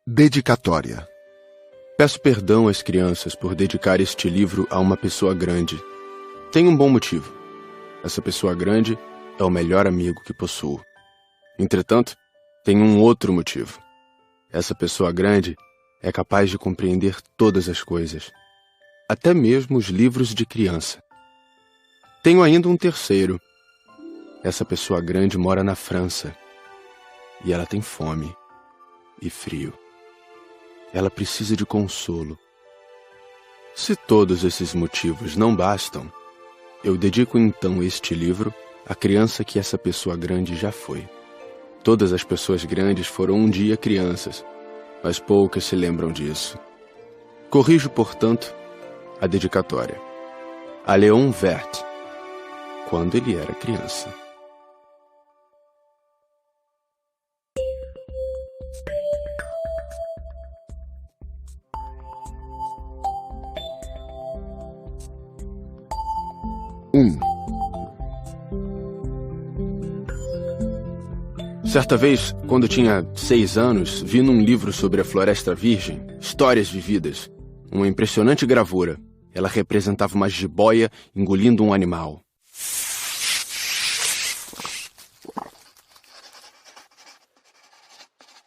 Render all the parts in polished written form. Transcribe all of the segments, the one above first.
Dedicatória. Peço perdão às crianças por dedicar este livro a uma pessoa grande. Tem um bom motivo. Essa pessoa grande é o melhor amigo que possuo. Entretanto, tem um outro motivo. Essa pessoa grande é capaz de compreender todas as coisas, até mesmo os livros de criança. Tenho ainda um terceiro. Essa pessoa grande mora na França e ela tem fome e frio. Ela precisa de consolo. Se todos esses motivos não bastam, eu dedico então este livro à criança que essa pessoa grande já foi. Todas as pessoas grandes foram um dia crianças, mas poucas se lembram disso. Corrijo, portanto, a dedicatória a Léon Werth, quando ele era criança. Certa vez, quando tinha 6 anos, vi num livro sobre a Floresta Virgem, Histórias Vividas, uma impressionante gravura. Ela representava uma jiboia engolindo um animal.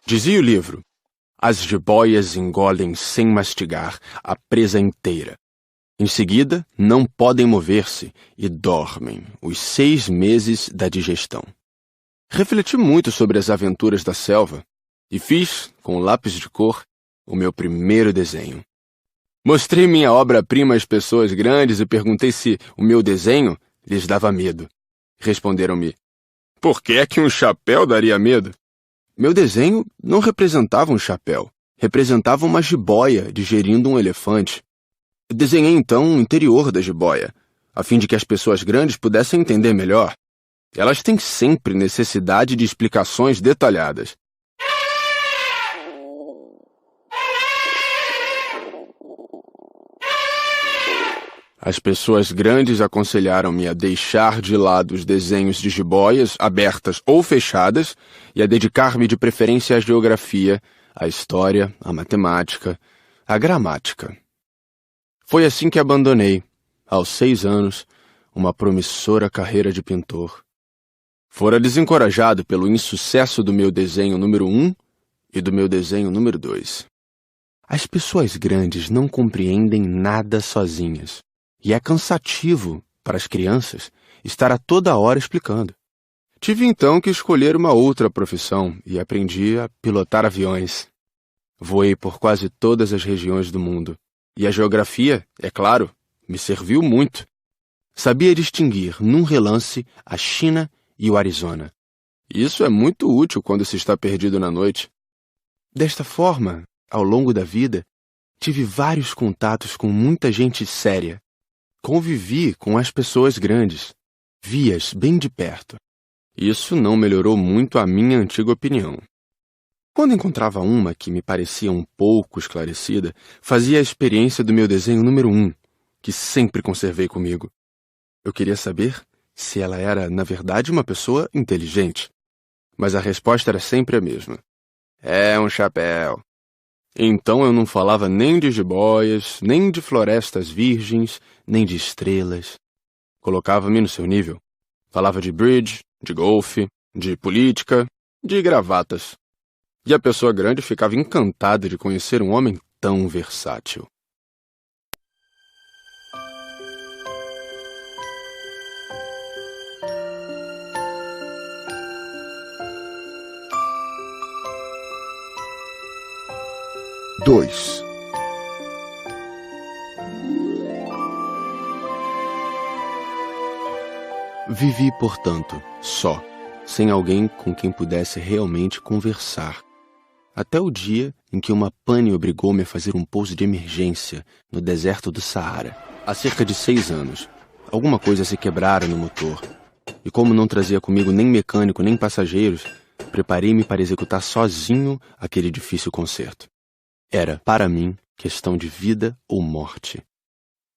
Dizia o livro: as jiboias engolem sem mastigar a presa inteira. Em seguida, não podem mover-se e dormem os 6 meses da digestão. Refleti muito sobre as aventuras da selva e fiz, com lápis de cor, o meu primeiro desenho. Mostrei minha obra-prima às pessoas grandes e perguntei se o meu desenho lhes dava medo. Responderam-me: por que é que um chapéu daria medo? Meu desenho não representava um chapéu, representava uma jiboia digerindo um elefante. Desenhei então o interior da jiboia, a fim de que as pessoas grandes pudessem entender melhor. Elas têm sempre necessidade de explicações detalhadas. As pessoas grandes aconselharam-me a deixar de lado os desenhos de jiboias, abertas ou fechadas, e a dedicar-me de preferência à geografia, à história, à matemática, à gramática. Foi assim que abandonei, aos 6 anos, uma promissora carreira de pintor. Fora desencorajado pelo insucesso do meu desenho número 1 e do meu desenho número 2. As pessoas grandes não compreendem nada sozinhas, e é cansativo para as crianças estar a toda hora explicando. Tive então que escolher uma outra profissão e aprendi a pilotar aviões. Voei por quase todas as regiões do mundo. E a geografia, é claro, me serviu muito. Sabia distinguir, num relance, a China e o Arizona. Isso é muito útil quando se está perdido na noite. Desta forma, ao longo da vida, tive vários contatos com muita gente séria. Convivi com as pessoas grandes. Vi-as bem de perto. Isso não melhorou muito a minha antiga opinião. Quando encontrava uma que me parecia um pouco esclarecida, fazia a experiência do meu desenho número 1, que sempre conservei comigo. Eu queria saber se ela era, na verdade, uma pessoa inteligente. Mas a resposta era sempre a mesma. É um chapéu. Então eu não falava nem de jiboias, nem de florestas virgens, nem de estrelas. Colocava-me no seu nível. Falava de bridge, de golfe, de política, de gravatas. E a pessoa grande ficava encantada de conhecer um homem tão versátil. Vivi, portanto, só, sem alguém com quem pudesse realmente conversar. Até o dia em que uma pane obrigou-me a fazer um pouso de emergência no deserto do Saara, há cerca de 6 anos. Alguma coisa se quebrara no motor, e como não trazia comigo nem mecânico nem passageiros, preparei-me para executar sozinho aquele difícil concerto. Era, para mim, questão de vida ou morte.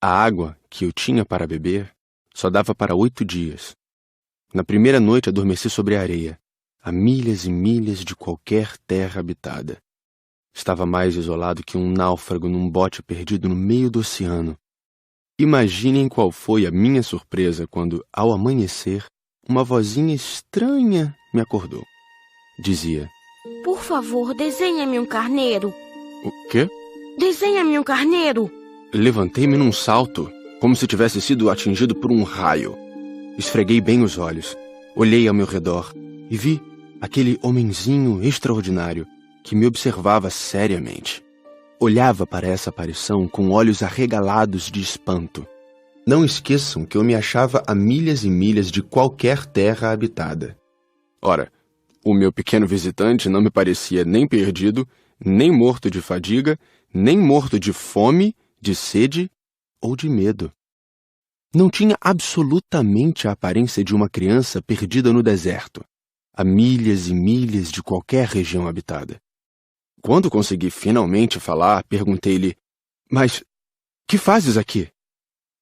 A água que eu tinha para beber só dava para 8 dias. Na primeira noite adormeci sobre a areia, a milhas e milhas de qualquer terra habitada. Estava mais isolado que um náufrago num bote perdido no meio do oceano. Imaginem qual foi a minha surpresa quando, ao amanhecer, uma vozinha estranha me acordou. Dizia: Por favor, desenha-me um carneiro. O quê? Desenha-me um carneiro. Levantei-me num salto, como se tivesse sido atingido por um raio. Esfreguei bem os olhos, olhei ao meu redor e vi aquele homenzinho extraordinário que me observava seriamente. Olhava para essa aparição com olhos arregalados de espanto. Não esqueçam que eu me achava a milhas e milhas de qualquer terra habitada. Ora, o meu pequeno visitante não me parecia nem perdido, nem morto de fadiga, nem morto de fome, de sede ou de medo. Não tinha absolutamente a aparência de uma criança perdida no deserto, a milhas e milhas de qualquer região habitada. Quando consegui finalmente falar, perguntei-lhe: Mas que fazes aqui?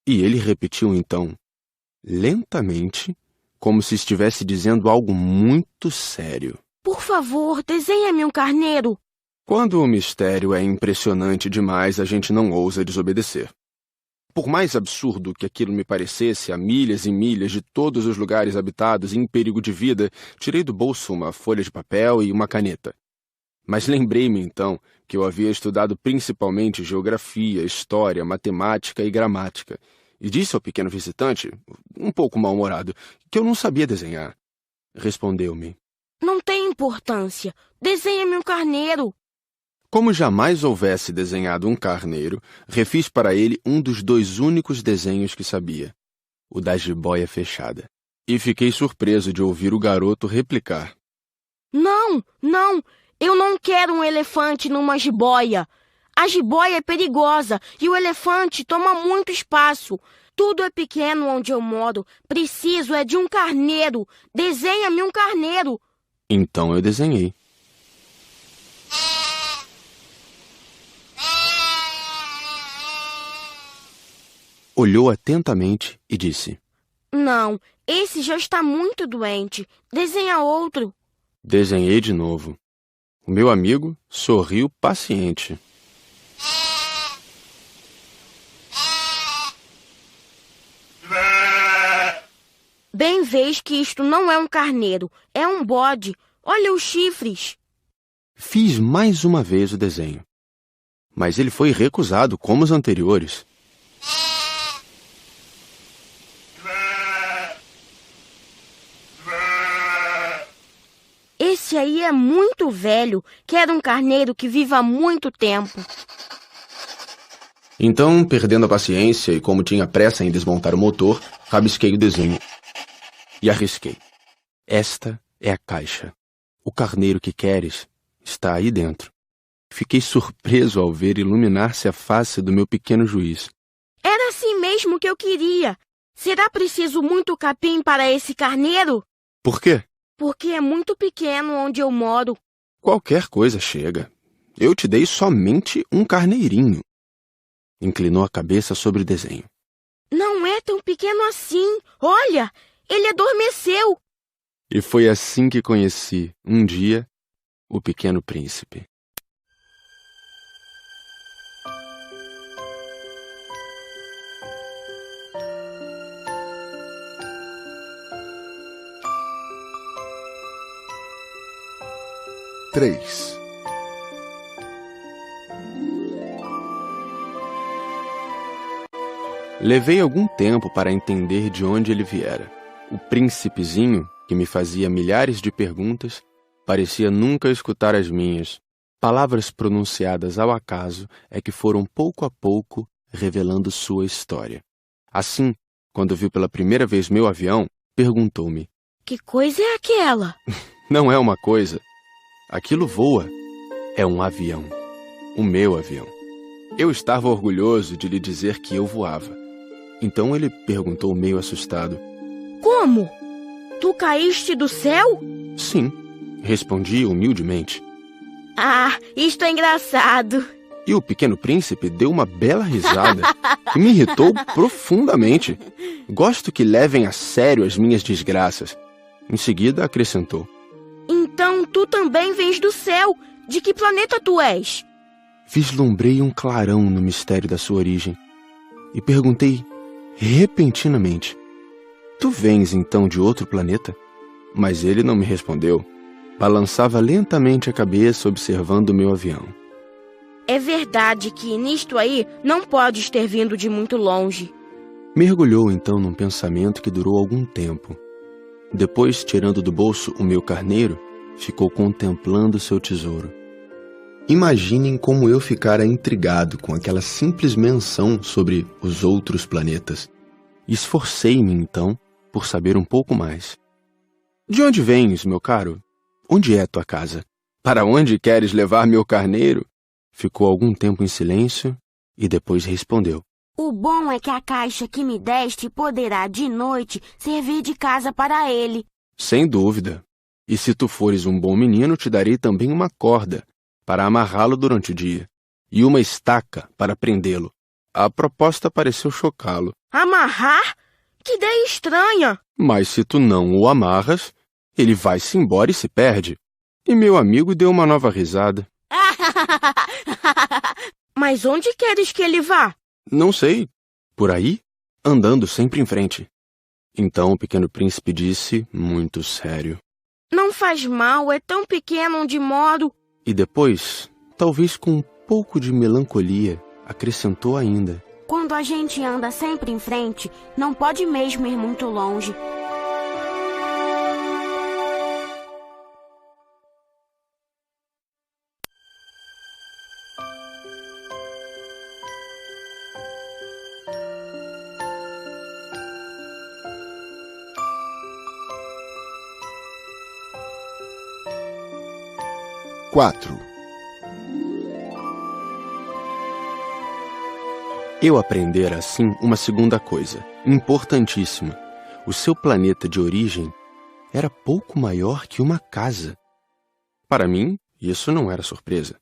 E ele repetiu então, lentamente, como se estivesse dizendo algo muito sério: Por favor, desenha-me um carneiro. Quando o mistério é impressionante demais, a gente não ousa desobedecer. Por mais absurdo que aquilo me parecesse, a milhas e milhas de todos os lugares habitados em perigo de vida, tirei do bolso uma folha de papel e uma caneta. Mas lembrei-me, então, que eu havia estudado principalmente geografia, história, matemática e gramática, e disse ao pequeno visitante, um pouco mal-humorado, que eu não sabia desenhar. Respondeu-me: Não tem importância. Desenha-me um carneiro. Como jamais houvesse desenhado um carneiro, refiz para ele um dos 2 únicos desenhos que sabia, o da jiboia fechada. E fiquei surpreso de ouvir o garoto replicar: Não, eu não quero um elefante numa jiboia. A jiboia é perigosa e o elefante toma muito espaço. Tudo é pequeno onde eu moro. Preciso é de um carneiro. Desenha-me um carneiro. Então eu desenhei. Olhou atentamente e disse: Não, esse já está muito doente. Desenha outro. Desenhei de novo. O meu amigo sorriu paciente. Bem vês que isto não é um carneiro, é um bode. Olha os chifres. Fiz mais uma vez o desenho, mas ele foi recusado como os anteriores. Esse aí é muito velho. Quero um carneiro que viva há muito tempo. Então, perdendo a paciência e como tinha pressa em desmontar o motor, rabisquei o desenho e arrisquei. Esta é a caixa. O carneiro que queres está aí dentro. Fiquei surpreso ao ver iluminar-se a face do meu pequeno juiz. Era assim mesmo que eu queria. Será preciso muito capim para esse carneiro? Por quê? Porque é muito pequeno onde eu moro. Qualquer coisa chega. Eu te dei somente um carneirinho. Inclinou a cabeça sobre o desenho. Não é tão pequeno assim. Olha, ele adormeceu. E foi assim que conheci, um dia, o Pequeno Príncipe. Três. Levei algum tempo para entender de onde ele viera. O príncipezinho, que me fazia milhares de perguntas, parecia nunca escutar as minhas. Palavras pronunciadas ao acaso é que foram pouco a pouco revelando sua história. Assim, quando viu pela primeira vez meu avião, perguntou-me: Que coisa é aquela? Não é uma coisa. Aquilo voa. É um avião. O meu avião. Eu estava orgulhoso de lhe dizer que eu voava. Então ele perguntou meio assustado: Como? Tu caíste do céu? Sim, respondi humildemente. Ah, isto é engraçado. E o Pequeno Príncipe deu uma bela risada que me irritou profundamente. Gosto que levem a sério as minhas desgraças. Em seguida acrescentou: Então tu também vens do céu. De que planeta tu és? Vislumbrei um clarão no mistério da sua origem e perguntei repentinamente: Tu vens então de outro planeta? Mas ele não me respondeu. Balançava lentamente a cabeça observando o meu avião. É verdade que nisto aí não podes ter vindo de muito longe. Mergulhou então num pensamento que durou algum tempo. Depois, tirando do bolso o meu carneiro, ficou contemplando seu tesouro. Imaginem como eu ficara intrigado com aquela simples menção sobre os outros planetas. Esforcei-me então por saber um pouco mais. De onde vens, meu caro? Onde é tua casa? Para onde queres levar meu carneiro? Ficou algum tempo em silêncio e depois respondeu: O bom é que a caixa que me deste poderá de noite servir de casa para ele. Sem dúvida. E se tu fores um bom menino, te darei também uma corda para amarrá-lo durante o dia e uma estaca para prendê-lo. A proposta pareceu chocá-lo. Amarrar? Que ideia estranha! Mas se tu não o amarras, ele vai-se embora e se perde. E meu amigo deu uma nova risada. Mas onde queres que ele vá? Não sei. Por aí, andando sempre em frente. Então o pequeno príncipe disse, muito sério: Não faz mal, é tão pequeno onde moro. E depois, talvez com um pouco de melancolia, acrescentou ainda: Quando a gente anda sempre em frente, não pode mesmo ir muito longe. Quatro. Eu aprendera assim uma segunda coisa, importantíssima. O seu planeta de origem era pouco maior que uma casa. Para mim, isso não era surpresa.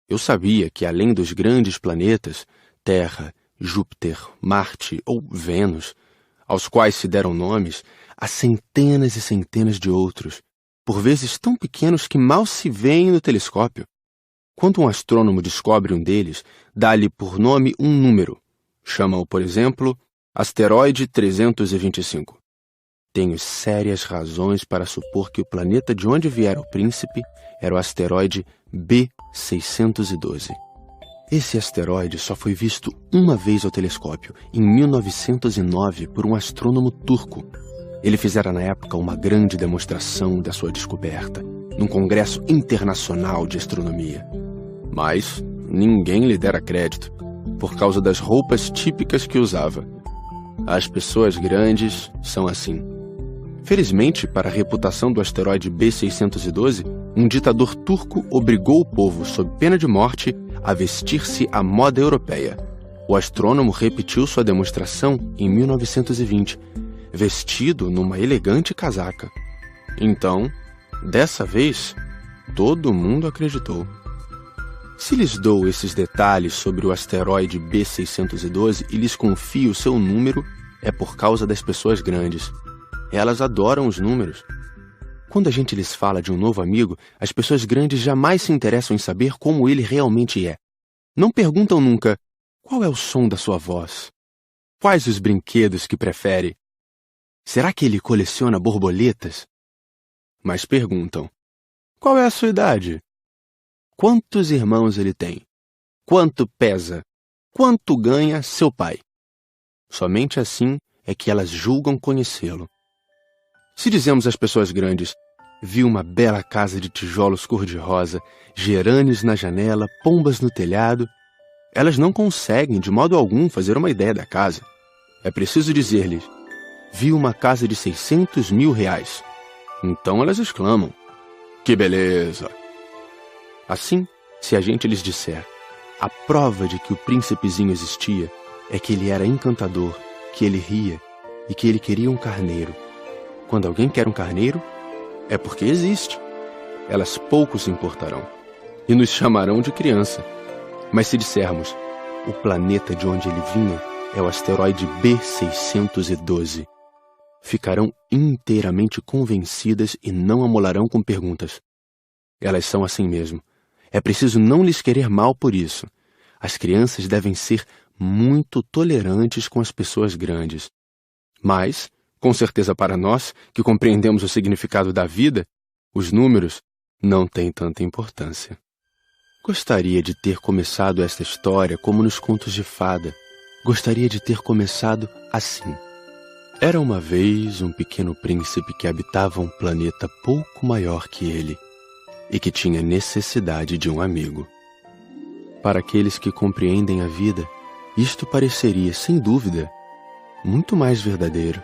Eu sabia que além dos grandes planetas, Terra, Júpiter, Marte ou Vênus, aos quais se deram nomes, há centenas e centenas de outros, por vezes tão pequenos que mal se veem no telescópio. Quando um astrônomo descobre um deles, dá-lhe por nome um número. Chama-o, por exemplo, asteroide 325. Tenho sérias razões para supor que o planeta de onde viera o príncipe era o asteroide B612. Esse asteroide só foi visto uma vez ao telescópio, em 1909, por um astrônomo turco. Ele fizera na época uma grande demonstração da sua descoberta, num congresso internacional de astronomia. Mas ninguém lhe dera crédito, por causa das roupas típicas que usava. As pessoas grandes são assim. Felizmente, para a reputação do asteroide B612, um ditador turco obrigou o povo, sob pena de morte, a vestir-se à moda europeia. O astrônomo repetiu sua demonstração em 1920, vestido numa elegante casaca. Então, dessa vez, todo mundo acreditou. Se lhes dou esses detalhes sobre o asteroide B612 e lhes confio seu número, é por causa das pessoas grandes. Elas adoram os números. Quando a gente lhes fala de um novo amigo, as pessoas grandes jamais se interessam em saber como ele realmente é. Não perguntam nunca: qual é o som da sua voz? Quais os brinquedos que prefere? Será que ele coleciona borboletas? Mas perguntam: qual é a sua idade? Quantos irmãos ele tem? Quanto pesa? Quanto ganha seu pai? Somente assim é que elas julgam conhecê-lo. Se dizemos às pessoas grandes: vi uma bela casa de tijolos cor-de-rosa, gerânios na janela, pombas no telhado, elas não conseguem de modo algum fazer uma ideia da casa. É preciso dizer-lhes: vi uma casa de 600 mil reais. Então elas exclamam: que beleza! Assim, se a gente lhes disser: a prova de que o príncipezinho existia é que ele era encantador, que ele ria e que ele queria um carneiro. Quando alguém quer um carneiro, é porque existe. Elas pouco se importarão e nos chamarão de criança. Mas se dissermos: o planeta de onde ele vinha é o asteroide B612, ficarão inteiramente convencidas e não amolarão com perguntas. Elas são assim mesmo. É preciso não lhes querer mal por isso. As crianças devem ser muito tolerantes com as pessoas grandes. Mas, com certeza para nós, que compreendemos o significado da vida, os números não têm tanta importância. Gostaria de ter começado esta história como nos contos de fada. Gostaria de ter começado assim. Era uma vez um pequeno príncipe que habitava um planeta pouco maior que ele e que tinha necessidade de um amigo. Para aqueles que compreendem a vida, isto pareceria, sem dúvida, muito mais verdadeiro.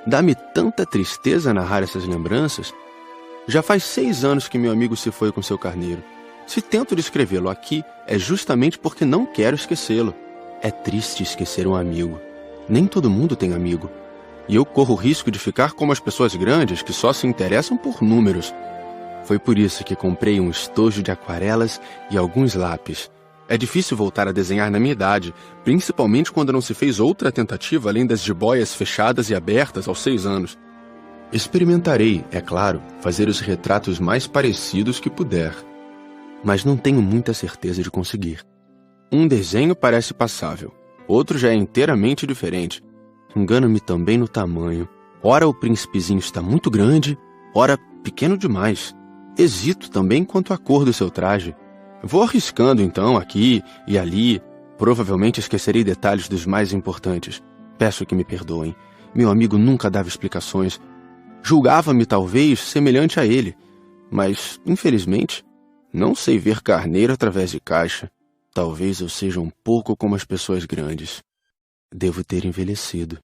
Dá-me tanta tristeza narrar essas lembranças. Já faz 6 anos que meu amigo se foi com seu carneiro. Se tento descrevê-lo aqui, é justamente porque não quero esquecê-lo. É triste esquecer um amigo. Nem todo mundo tem amigo. E eu corro o risco de ficar como as pessoas grandes que só se interessam por números. Foi por isso que comprei um estojo de aquarelas e alguns lápis. É difícil voltar a desenhar na minha idade, principalmente quando não se fez outra tentativa além das jiboias fechadas e abertas aos 6 anos. Experimentarei, é claro, fazer os retratos mais parecidos que puder. Mas não tenho muita certeza de conseguir. Um desenho parece passável, outro já é inteiramente diferente. Engano-me também no tamanho. Ora o príncipezinho está muito grande, ora pequeno demais. Hesito também quanto à cor do seu traje. Vou arriscando então aqui e ali. Provavelmente esquecerei detalhes dos mais importantes. Peço que me perdoem. Meu amigo nunca dava explicações. Julgava-me talvez semelhante a ele. Mas, infelizmente, não sei ver carneiro através de caixa. Talvez eu seja um pouco como as pessoas grandes. Devo ter envelhecido.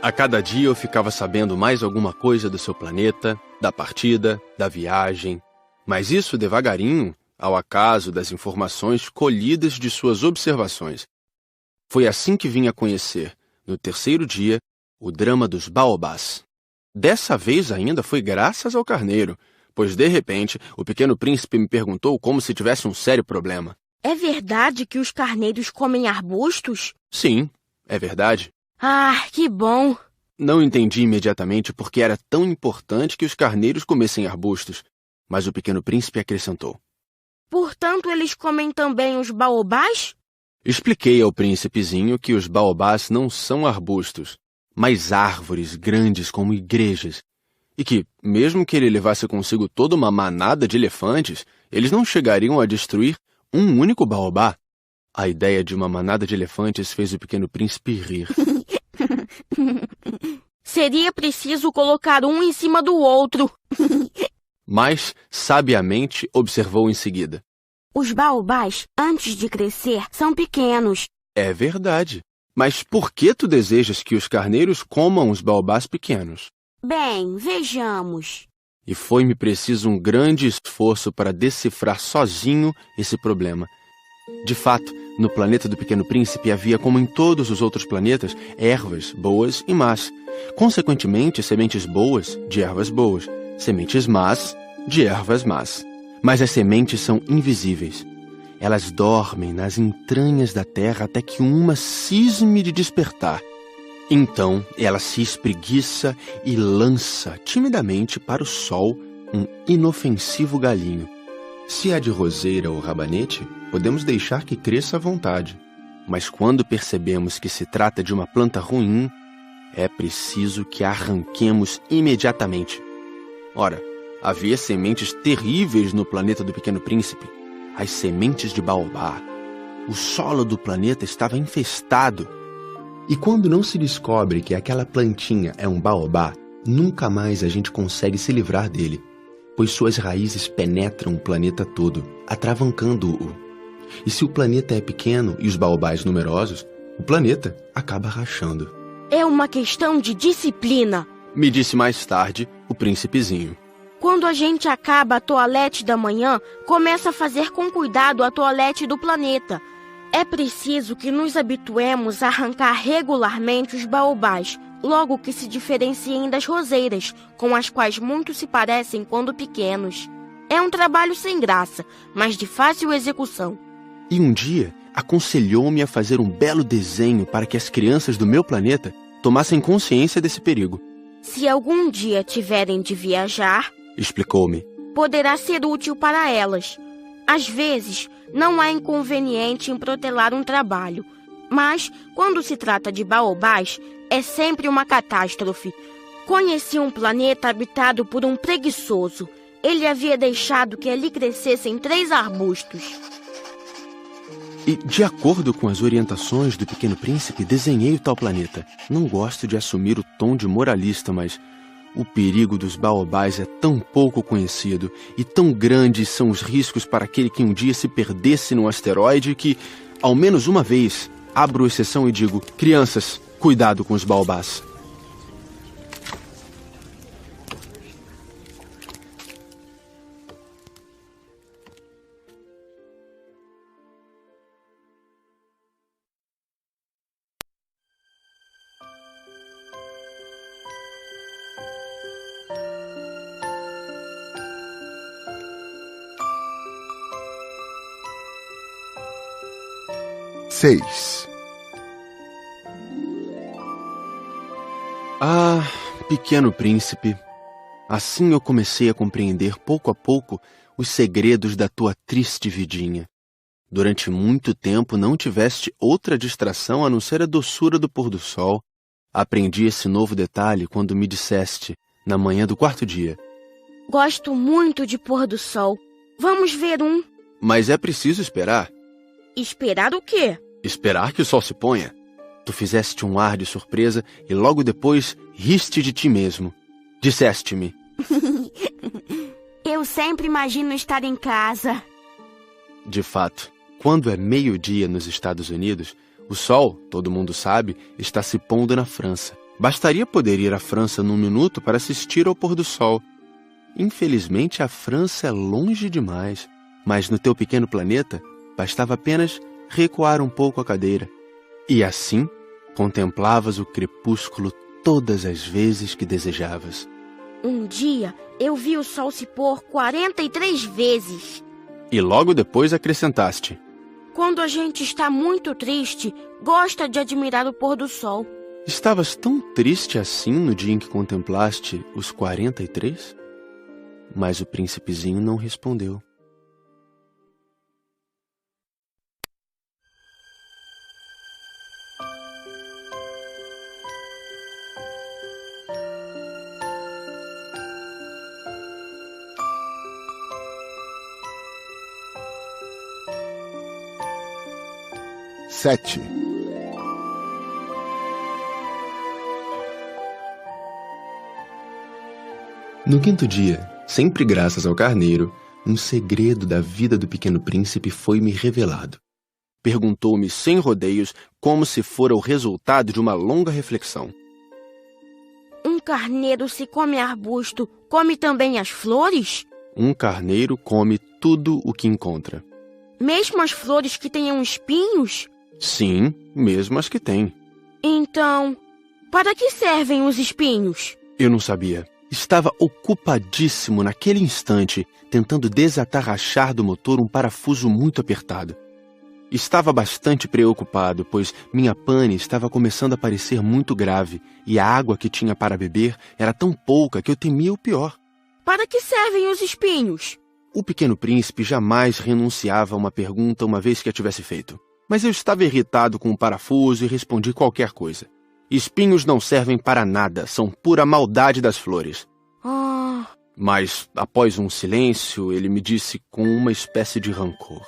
A cada dia eu ficava sabendo mais alguma coisa do seu planeta, da partida, da viagem. Mas isso devagarinho, ao acaso das informações colhidas de suas observações. Foi assim que vim a conhecer, no 3º dia, o drama dos baobás. Dessa vez ainda foi graças ao carneiro, pois de repente o pequeno príncipe me perguntou como se tivesse um sério problema. É verdade que os carneiros comem arbustos? Sim, é verdade. Ah, que bom! Não entendi imediatamente por que era tão importante que os carneiros comessem arbustos, mas o pequeno príncipe acrescentou. Portanto, eles comem também os baobás? Expliquei ao príncipezinho que os baobás não são arbustos, mas árvores grandes como igrejas, e que, mesmo que ele levasse consigo toda uma manada de elefantes, eles não chegariam a destruir um único baobá. A ideia de uma manada de elefantes fez o pequeno príncipe rir. Seria preciso colocar um em cima do outro. Mas, sabiamente, observou em seguida. Os baobás, antes de crescer, são pequenos. É verdade. Mas por que tu desejas que os carneiros comam os baobás pequenos? Bem, vejamos. E foi-me preciso um grande esforço para decifrar sozinho esse problema. De fato, no planeta do Pequeno Príncipe havia, como em todos os outros planetas, ervas boas e más. Consequentemente, sementes boas de ervas boas, sementes más de ervas más. Mas as sementes são invisíveis. Elas dormem nas entranhas da terra até que uma cisme de despertar. Então, ela se espreguiça e lança timidamente para o sol um inofensivo galinho. Se é de roseira ou rabanete, podemos deixar que cresça à vontade. Mas quando percebemos que se trata de uma planta ruim, é preciso que a arranquemos imediatamente. Ora, havia sementes terríveis no planeta do Pequeno Príncipe. As sementes de baobá. O solo do planeta estava infestado. E quando não se descobre que aquela plantinha é um baobá, nunca mais a gente consegue se livrar dele, pois suas raízes penetram o planeta todo, atravancando-o. E se o planeta é pequeno e os baobás numerosos, o planeta acaba rachando. É uma questão de disciplina, me disse mais tarde o príncipezinho. Quando a gente acaba a toalete da manhã, começa a fazer com cuidado a toalete do planeta. É preciso que nos habituemos a arrancar regularmente os baobás, logo que se diferenciem das roseiras, com as quais muitos se parecem quando pequenos. É um trabalho sem graça, mas de fácil execução. E um dia, aconselhou-me a fazer um belo desenho para que as crianças do meu planeta tomassem consciência desse perigo. Se algum dia tiverem de viajar, explicou-me, poderá ser útil para elas. Às vezes, não há inconveniente em protelar um trabalho, mas, quando se trata de baobás, é sempre uma catástrofe. Conheci um planeta habitado por um preguiçoso. Ele havia deixado que ali crescessem 3 arbustos. E, de acordo com as orientações do Pequeno Príncipe, desenhei o tal planeta. Não gosto de assumir o tom de moralista, mas o perigo dos baobás é tão pouco conhecido e tão grandes são os riscos para aquele que um dia se perdesse num asteroide que, ao menos uma vez, abro exceção e digo: crianças, cuidado com os baobás. Seis. Ah, Pequeno Príncipe, assim eu comecei a compreender pouco a pouco os segredos da tua triste vidinha. Durante muito tempo não tiveste outra distração a não ser a doçura do pôr do sol. Aprendi esse novo detalhe quando me disseste, na manhã do 4º dia: gosto muito de pôr do sol. Vamos ver um. Mas é preciso esperar. Esperar o quê? Esperar que o sol se ponha. Tu fizeste um ar de surpresa e logo depois riste de ti mesmo. Disseste-me: eu sempre imagino estar em casa. De fato, quando é meio-dia nos Estados Unidos, o sol, todo mundo sabe, está se pondo na França. Bastaria poder ir à França num minuto para assistir ao pôr do sol. Infelizmente, a França é longe demais. Mas no teu pequeno planeta, bastava apenas recuar um pouco a cadeira. E assim, contemplavas o crepúsculo todas as vezes que desejavas. Um dia, eu vi o sol se pôr 43 vezes. E logo depois acrescentaste: quando a gente está muito triste, gosta de admirar o pôr do sol. Estavas tão triste assim no dia em que contemplaste os 43? Mas o príncipezinho não respondeu. Sete. No 5º dia, sempre graças ao carneiro, um segredo da vida do Pequeno Príncipe foi-me revelado. Perguntou-me sem rodeios, como se fora o resultado de uma longa reflexão: um carneiro, se come arbusto, come também as flores? Um carneiro come tudo o que encontra. Mesmo as flores que tenham espinhos? Sim, mesmo as que têm. Então, para que servem os espinhos? Eu não sabia. Estava ocupadíssimo naquele instante, tentando desatarrachar do motor um parafuso muito apertado. Estava bastante preocupado, pois minha pane estava começando a parecer muito grave e a água que tinha para beber era tão pouca que eu temia o pior. Para que servem os espinhos? O Pequeno Príncipe jamais renunciava a uma pergunta uma vez que a tivesse feito. Mas eu estava irritado com o parafuso e respondi qualquer coisa. Espinhos não servem para nada, são pura maldade das flores. Mas, após um silêncio, ele me disse com uma espécie de rancor: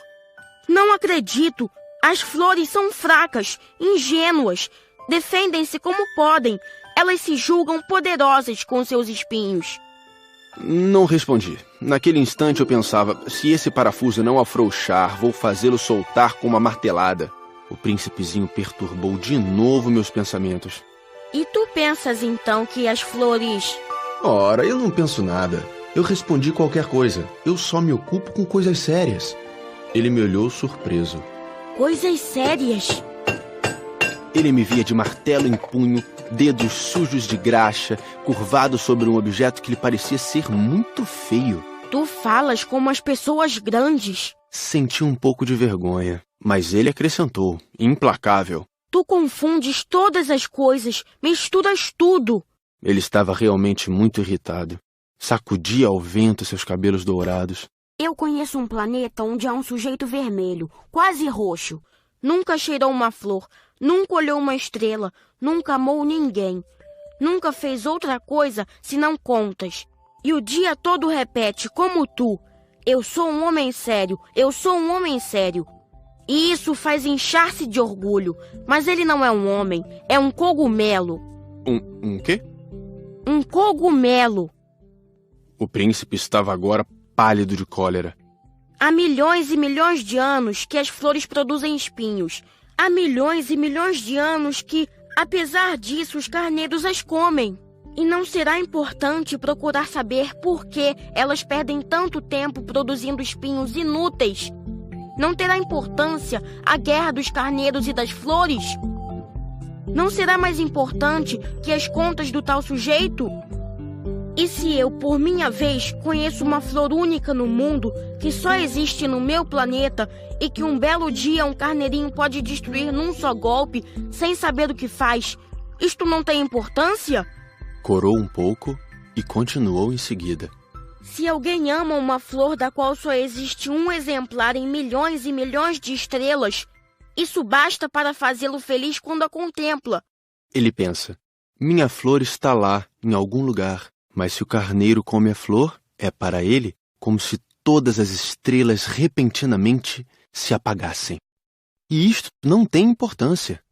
não acredito! As flores são fracas, ingênuas. Defendem-se como podem. Elas se julgam poderosas com seus espinhos. Não respondi. Naquele instante eu pensava: se esse parafuso não afrouxar, vou fazê-lo soltar com uma martelada. O príncipezinho perturbou de novo meus pensamentos. E tu pensas então que as flores... Ora, eu não penso nada. Eu respondi qualquer coisa. Eu só me ocupo com coisas sérias. Ele me olhou surpreso. Coisas sérias? Ele me via de martelo em punho, dedos sujos de graxa, curvados sobre um objeto que lhe parecia ser muito feio. Tu falas como as pessoas grandes. Senti um pouco de vergonha, mas ele acrescentou, implacável. Tu confundes todas as coisas, misturas tudo. Ele estava realmente muito irritado. Sacudia ao vento seus cabelos dourados. Eu conheço um planeta onde há um sujeito vermelho, quase roxo. Nunca cheirou uma flor, nunca olhou uma estrela, nunca amou ninguém. Nunca fez outra coisa senão contas. E o dia todo repete, como tu: eu sou um homem sério, eu sou um homem sério. E isso faz inchar-se de orgulho. Mas ele não é um homem, é um cogumelo. Um quê? Um cogumelo. O príncipe estava agora pálido de cólera. Há milhões e milhões de anos que as flores produzem espinhos. Há milhões e milhões de anos que, apesar disso, os carneiros as comem. E não será importante procurar saber por que elas perdem tanto tempo produzindo espinhos inúteis. Não terá importância a guerra dos carneiros e das flores? Não será mais importante que as contas do tal sujeito? E se eu, por minha vez, conheço uma flor única no mundo, que só existe no meu planeta, e que um belo dia um carneirinho pode destruir num só golpe, sem saber o que faz, isto não tem importância? Corou um pouco e continuou em seguida. Se alguém ama uma flor da qual só existe um exemplar em milhões e milhões de estrelas, isso basta para fazê-lo feliz quando a contempla. Ele pensa, minha flor está lá, em algum lugar. Mas se o carneiro come a flor, é para ele como se todas as estrelas repentinamente se apagassem. E isto não tem importância.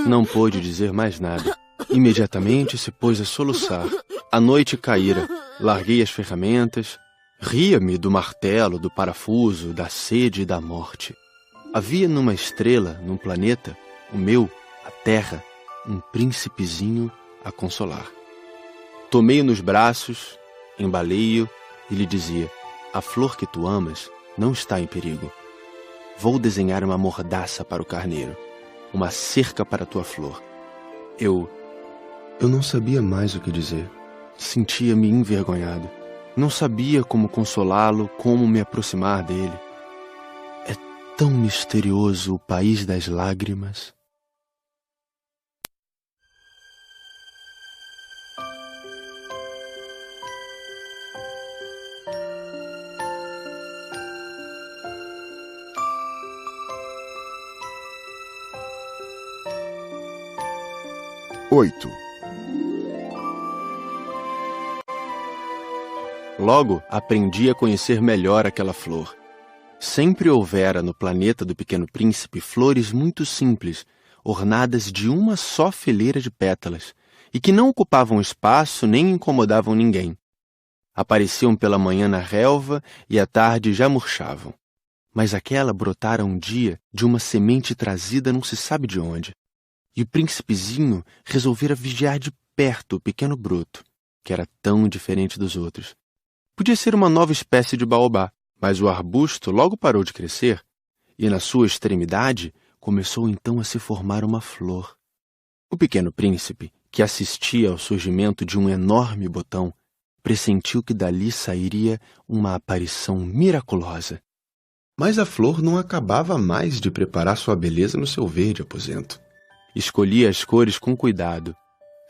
Não pôde dizer mais nada. Imediatamente se pôs a soluçar. A noite caíra. Larguei as ferramentas. Ria-me do martelo, do parafuso, da sede e da morte. Havia numa estrela, num planeta, o meu, a Terra, um príncipezinho a consolar. Tomei-o nos braços, embalei-o e lhe dizia: a flor que tu amas não está em perigo. Vou desenhar uma mordaça para o carneiro, uma cerca para a tua flor. Eu não sabia mais o que dizer. Sentia-me envergonhado. Não sabia como consolá-lo, como me aproximar dele. É tão misterioso o país das lágrimas. Oito. Logo, aprendi a conhecer melhor aquela flor. Sempre houvera no planeta do Pequeno Príncipe flores muito simples, ornadas de uma só fileira de pétalas, e que não ocupavam espaço nem incomodavam ninguém. Apareciam pela manhã na relva e à tarde já murchavam. Mas aquela brotara um dia de uma semente trazida não se sabe de onde. E o príncipezinho resolvera vigiar de perto o pequeno broto, que era tão diferente dos outros. Podia ser uma nova espécie de baobá, mas o arbusto logo parou de crescer, e na sua extremidade começou então a se formar uma flor. O pequeno príncipe, que assistia ao surgimento de um enorme botão, pressentiu que dali sairia uma aparição miraculosa. Mas a flor não acabava mais de preparar sua beleza no seu verde aposento. Escolhia as cores com cuidado,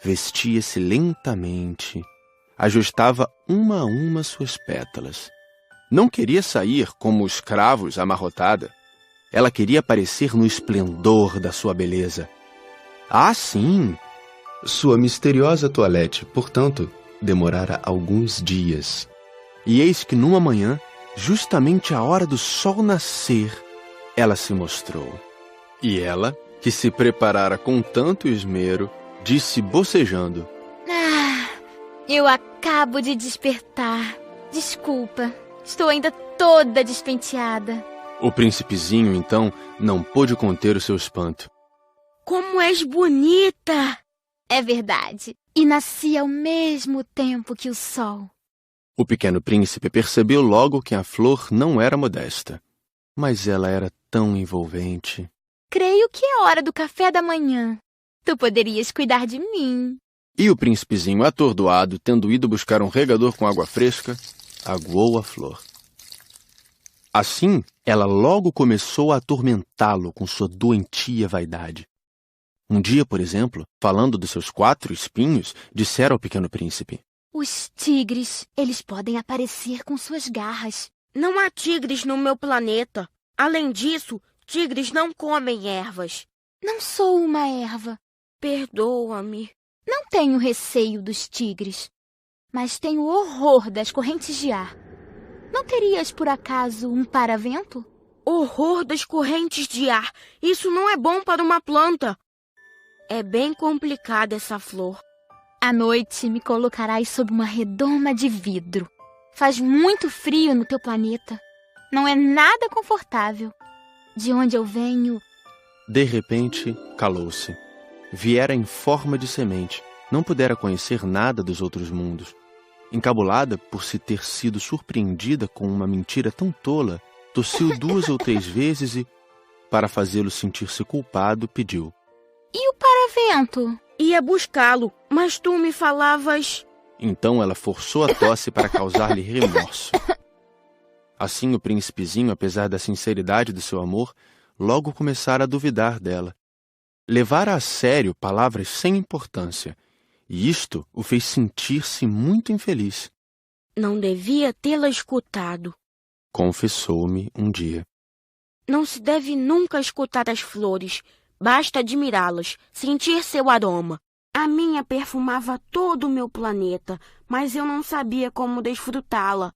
vestia-se lentamente, ajustava uma a uma suas pétalas. Não queria sair como os cravos amarrotada. Ela queria aparecer no esplendor da sua beleza. Ah, sim! Sua misteriosa toilette, portanto, demorara alguns dias. E eis que numa manhã, justamente à hora do sol nascer, ela se mostrou. E ela, que se preparara com tanto esmero, disse bocejando: eu acabo de despertar. Desculpa, estou ainda toda despenteada. O príncipezinho, então, não pôde conter o seu espanto. Como és bonita! É verdade. E nasci ao mesmo tempo que o sol. O pequeno príncipe percebeu logo que a flor não era modesta, mas ela era tão envolvente. Creio que é hora do café da manhã. Tu poderias cuidar de mim. E o príncipezinho, atordoado, tendo ido buscar um regador com água fresca, aguou a flor. Assim, ela logo começou a atormentá-lo com sua doentia vaidade. Um dia, por exemplo, falando dos seus 4 espinhos, dissera ao pequeno príncipe: Os tigres, eles podem aparecer com suas garras. Não há tigres no meu planeta. Além disso, tigres não comem ervas. Não sou uma erva. Perdoa-me. Não tenho receio dos tigres, mas tenho horror das correntes de ar. Não terias, por acaso, um paravento? Horror das correntes de ar. Isso não é bom para uma planta. É bem complicada essa flor. À noite me colocarás sob uma redoma de vidro. Faz muito frio no teu planeta. Não é nada confortável. De onde eu venho... De repente, calou-se. Viera em forma de semente. Não pudera conhecer nada dos outros mundos. Encabulada por se ter sido surpreendida com uma mentira tão tola, tossiu 2 ou 3 vezes e, para fazê-lo sentir-se culpado, pediu: E o paravento? Ia buscá-lo, mas tu me falavas... Então ela forçou a tosse para causar-lhe remorso. Assim o príncipezinho, apesar da sinceridade do seu amor, logo começara a duvidar dela. Levara a sério palavras sem importância, e isto o fez sentir-se muito infeliz. Não devia tê-la escutado, confessou-me um dia. Não se deve nunca escutar as flores. Basta admirá-las, sentir seu aroma. A minha perfumava todo o meu planeta, mas eu não sabia como desfrutá-la.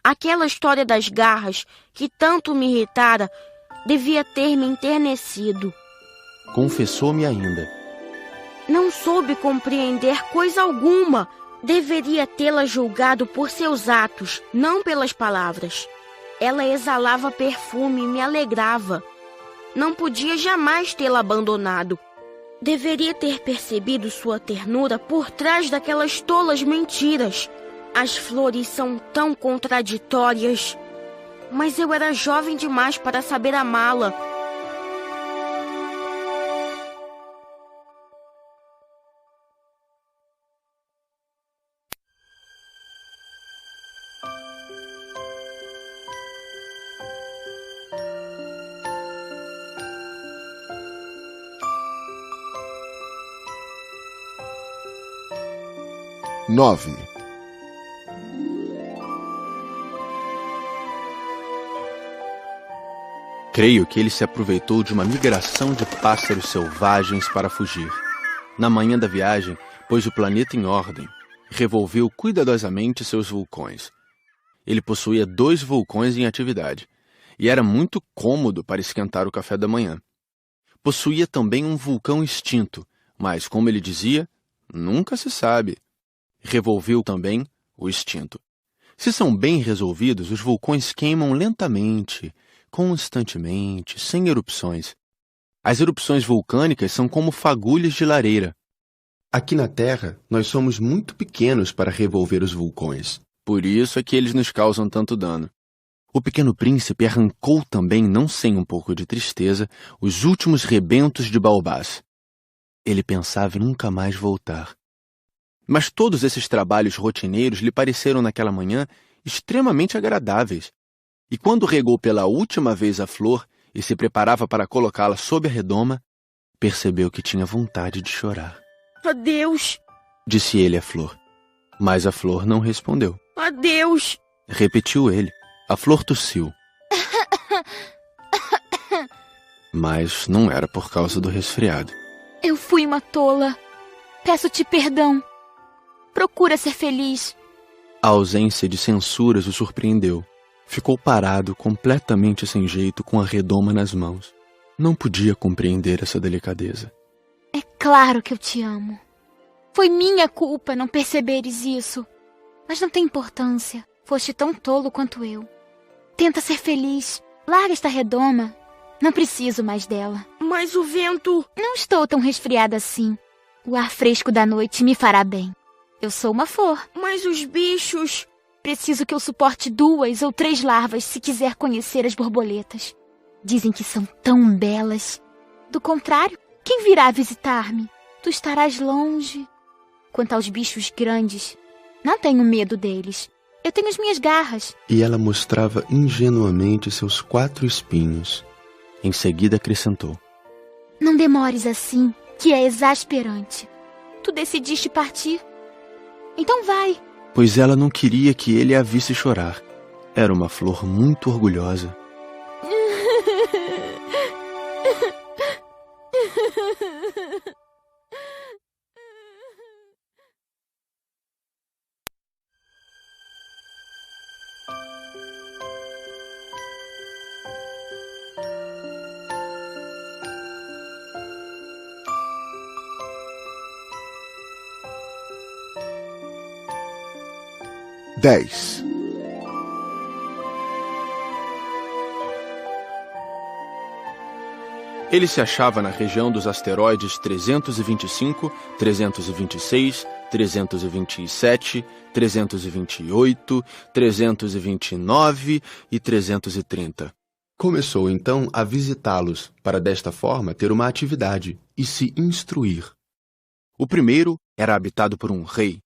Aquela história das garras, que tanto me irritara, devia ter me enternecido. Confessou-me ainda. Não soube compreender coisa alguma. Deveria tê-la julgado por seus atos, não pelas palavras. Ela exalava perfume e me alegrava. Não podia jamais tê-la abandonado. Deveria ter percebido sua ternura por trás daquelas tolas mentiras. As flores são tão contraditórias. Mas eu era jovem demais para saber amá-la. Nove. Creio que ele se aproveitou de uma migração de pássaros selvagens para fugir. Na manhã da viagem, pôs o planeta em ordem, revolveu cuidadosamente seus vulcões. Ele possuía 2 vulcões em atividade, e era muito cômodo para esquentar o café da manhã. Possuía também um vulcão extinto, mas, como ele dizia, nunca se sabe. Revolveu também o extinto. Se são bem resolvidos, os vulcões queimam lentamente, constantemente, sem erupções. As erupções vulcânicas são como fagulhas de lareira. Aqui na Terra, nós somos muito pequenos para revolver os vulcões. Por isso é que eles nos causam tanto dano. O pequeno príncipe arrancou também, não sem um pouco de tristeza, os últimos rebentos de baobás. Ele pensava em nunca mais voltar. Mas todos esses trabalhos rotineiros lhe pareceram naquela manhã extremamente agradáveis. E quando regou pela última vez a flor e se preparava para colocá-la sob a redoma, percebeu que tinha vontade de chorar. Adeus, disse ele à flor. Mas a flor não respondeu. Adeus, repetiu ele. A flor tossiu. Mas não era por causa do resfriado. Eu fui uma tola. Peço-te perdão. Procura ser feliz. A ausência de censuras o surpreendeu. Ficou parado, completamente sem jeito, com a redoma nas mãos. Não podia compreender essa delicadeza. É claro que eu te amo. Foi minha culpa não perceberes isso. Mas não tem importância. Foste tão tolo quanto eu. Tenta ser feliz. Larga esta redoma. Não preciso mais dela. Mas o vento... Não estou tão resfriada assim. O ar fresco da noite me fará bem. Eu sou uma flor. Mas os bichos... Preciso que eu suporte 2 ou 3 larvas se quiser conhecer as borboletas. Dizem que são tão belas. Do contrário, quem virá visitar-me? Tu estarás longe. Quanto aos bichos grandes, não tenho medo deles. Eu tenho as minhas garras. E ela mostrava ingenuamente seus 4 espinhos. Em seguida acrescentou: Não demores assim, que é exasperante. Tu decidiste partir? Então vai. Pois ela não queria que ele a visse chorar. Era uma flor muito orgulhosa. Dez. Ele se achava na região dos asteroides 325, 326, 327, 328, 329 e 330. Começou então a visitá-los, para desta forma ter uma atividade e se instruir. O primeiro era habitado por um rei.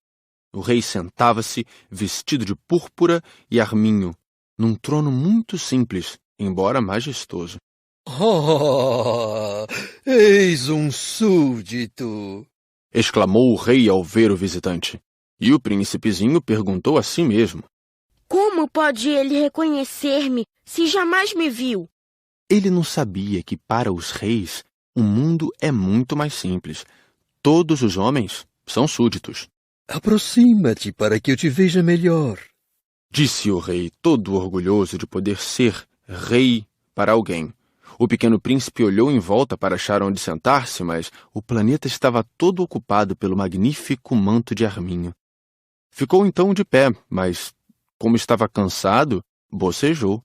O rei sentava-se, vestido de púrpura e arminho, num trono muito simples, embora majestoso. Ah, eis um súdito! Exclamou o rei ao ver o visitante. E o príncipezinho perguntou a si mesmo: Como pode ele reconhecer-me se jamais me viu? Ele não sabia que para os reis o mundo é muito mais simples. Todos os homens são súditos. Aproxima-te para que eu te veja melhor. Disse o rei, todo orgulhoso de poder ser rei para alguém. O pequeno príncipe olhou em volta para achar onde sentar-se, mas o planeta estava todo ocupado pelo magnífico manto de arminho. Ficou então de pé, mas, como estava cansado, bocejou.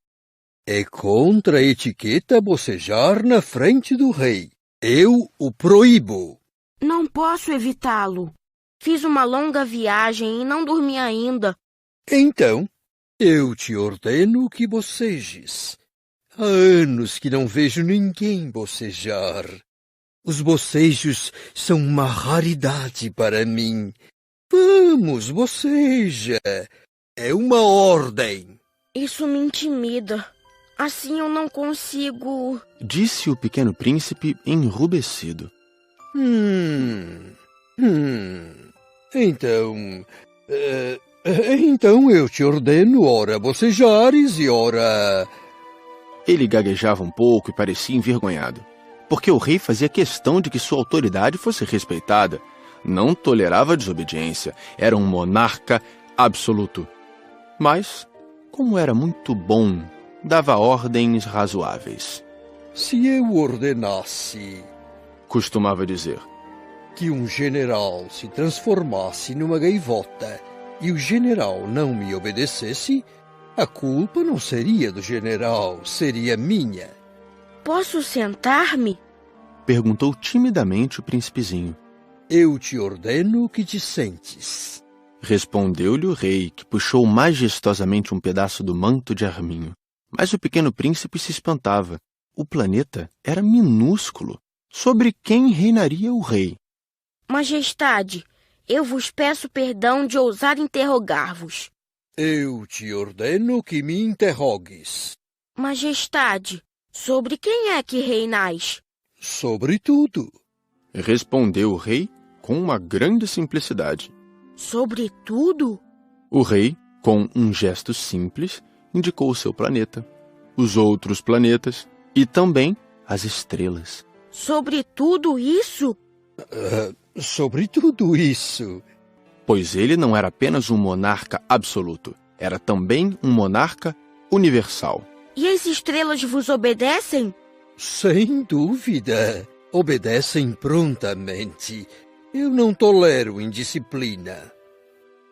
É contra a etiqueta bocejar na frente do rei. Eu o proíbo. Não posso evitá-lo. Fiz uma longa viagem e não dormi ainda. Então, eu te ordeno que bocejes. Há anos que não vejo ninguém bocejar. Os bocejos são uma raridade para mim. Vamos, boceja. É uma ordem. Isso me intimida. Assim eu não consigo... Disse o pequeno príncipe enrubescido. Então eu te ordeno, ora bocejares e ora... Ele gaguejava um pouco e parecia envergonhado, porque o rei fazia questão de que sua autoridade fosse respeitada. Não tolerava desobediência, era um monarca absoluto. Mas, como era muito bom, dava ordens razoáveis. Se eu ordenasse, costumava dizer, que um general se transformasse numa gaivota e o general não me obedecesse, a culpa não seria do general, seria minha. Posso sentar-me? Perguntou timidamente o príncipezinho. Eu te ordeno que te sentes. Respondeu-lhe o rei, que puxou majestosamente um pedaço do manto de arminho. Mas o pequeno príncipe se espantava. O planeta era minúsculo. Sobre quem reinaria o rei? Majestade, eu vos peço perdão de ousar interrogar-vos. Eu te ordeno que me interrogues. Majestade, sobre quem é que reinais? Sobre tudo. Respondeu o rei com uma grande simplicidade. Sobre tudo? O rei, com um gesto simples, indicou o seu planeta, os outros planetas e também as estrelas. Sobre tudo isso? Sobre tudo isso. Pois ele não era apenas um monarca absoluto, era também um monarca universal. E as estrelas vos obedecem? Sem dúvida. Obedecem prontamente. Eu não tolero indisciplina.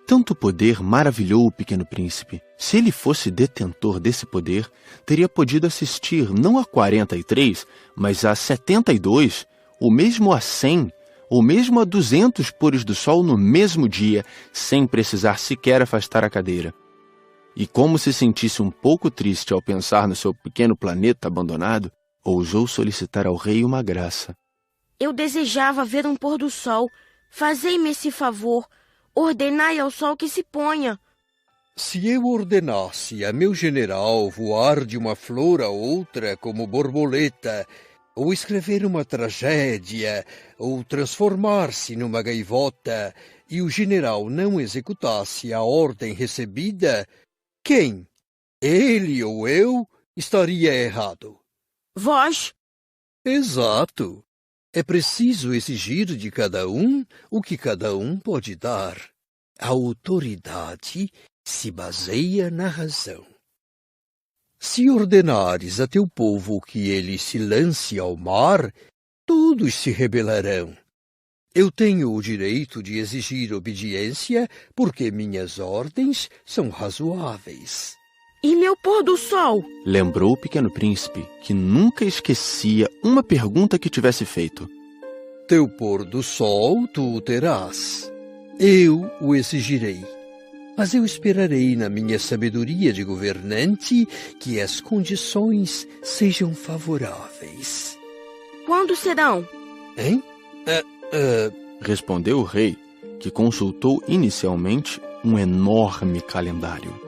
Tanto poder maravilhou o pequeno príncipe. Se ele fosse detentor desse poder, teria podido assistir não a 43, mas a 72, ou mesmo a 100, ou mesmo a 200 pôres do sol no mesmo dia, sem precisar sequer afastar a cadeira. E como se sentisse um pouco triste ao pensar no seu pequeno planeta abandonado, Ousou solicitar ao rei uma graça. Eu desejava ver um pôr do sol. Fazei-me esse favor. Ordenai ao sol que se ponha. Se eu ordenasse a meu general voar de uma flor a outra como borboleta, ou escrever uma tragédia, ou transformar-se numa gaivota, e o general não executasse a ordem recebida, quem, ele ou eu, estaria errado? Vós? Exato. É preciso exigir de cada um o que cada um pode dar. A autoridade se baseia na razão. Se ordenares a teu povo que ele se lance ao mar, todos se rebelarão. Eu tenho o direito de exigir obediência porque minhas ordens são razoáveis. E meu pôr do sol? Lembrou o pequeno príncipe que nunca esquecia uma pergunta que tivesse feito. Teu pôr do sol tu o terás. Eu o exigirei. Mas eu esperarei na minha sabedoria de governante que as condições sejam favoráveis. Quando serão? Hein? Respondeu o rei, que consultou inicialmente um enorme calendário.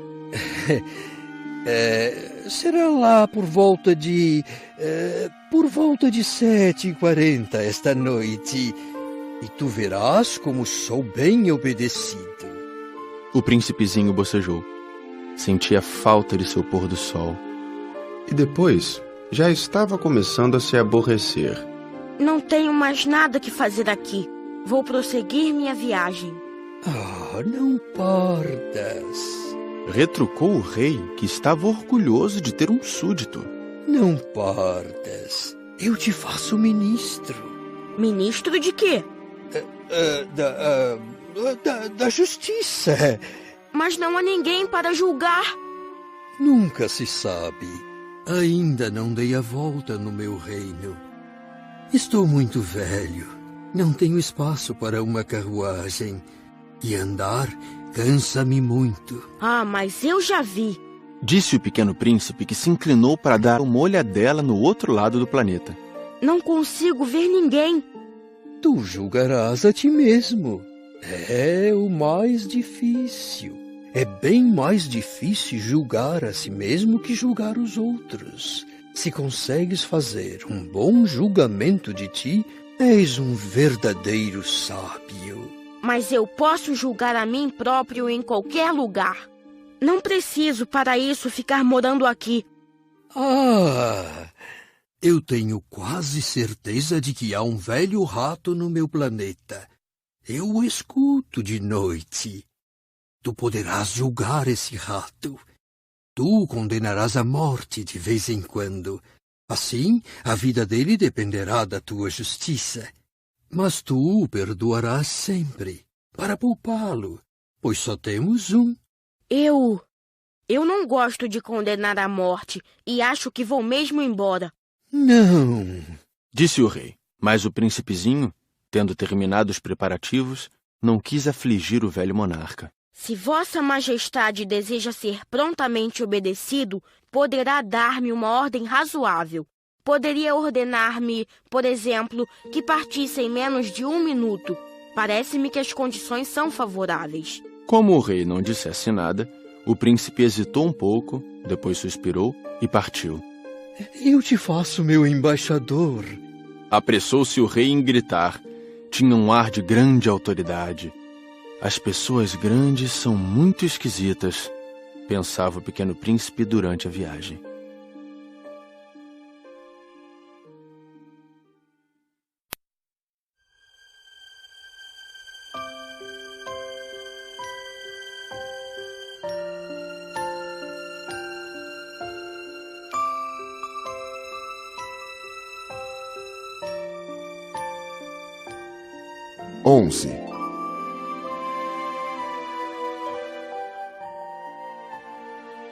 Será lá por volta de 7h40 esta noite, e tu verás como sou bem obedecido. O príncipezinho bocejou. Sentia falta de seu pôr do sol. E depois, já estava começando a se aborrecer. Não tenho mais nada que fazer aqui. Vou prosseguir minha viagem. Não partas. Retrucou o rei, que estava orgulhoso de ter um súdito. Não partas. Eu te faço ministro. Ministro de quê? Da justiça. Mas não há ninguém para julgar. Nunca se sabe. Ainda não dei a volta no meu reino. Estou muito velho. Não tenho espaço para uma carruagem. E andar cansa-me muito. Mas eu já vi. Disse o pequeno príncipe, que se inclinou para dar uma olhadela no outro lado do planeta. Não consigo ver ninguém. Tu julgarás a ti mesmo. É o mais difícil. É bem mais difícil julgar a si mesmo que julgar os outros. Se consegues fazer um bom julgamento de ti, és um verdadeiro sábio. Mas eu posso julgar a mim próprio em qualquer lugar. Não preciso para isso ficar morando aqui. Eu tenho quase certeza de que há um velho rato no meu planeta. Eu o escuto de noite. Tu poderás julgar esse rato. Tu o condenarás à morte de vez em quando. Assim, a vida dele dependerá da tua justiça. Mas tu o perdoarás sempre, para poupá-lo, pois só temos um. Eu não gosto de condenar à morte e acho que vou mesmo embora. Não, disse o rei, mas o príncipezinho, tendo terminado os preparativos, não quis afligir o velho monarca. Se Vossa Majestade deseja ser prontamente obedecido, poderá dar-me uma ordem razoável. Poderia ordenar-me, por exemplo, que partisse em menos de 1 minuto. Parece-me que as condições são favoráveis. Como o rei não dissesse nada, o príncipe hesitou um pouco, depois suspirou e partiu. Eu te faço meu embaixador. Apressou-se o rei em gritar. Tinha um ar de grande autoridade. As pessoas grandes são muito esquisitas, pensava o pequeno príncipe durante a viagem.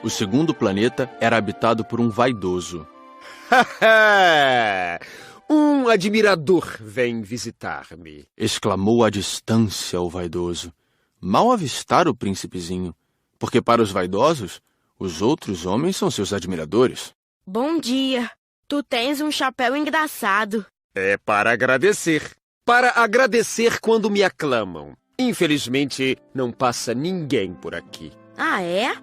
O segundo planeta era habitado por um vaidoso. Um admirador vem visitar-me, exclamou à distância o vaidoso. Mal avistara o príncipezinho, porque para os vaidosos, os outros homens são seus admiradores. Bom dia. Tu tens um chapéu engraçado. É para agradecer. Para agradecer quando me aclamam. Infelizmente, não passa ninguém por aqui. Ah, é?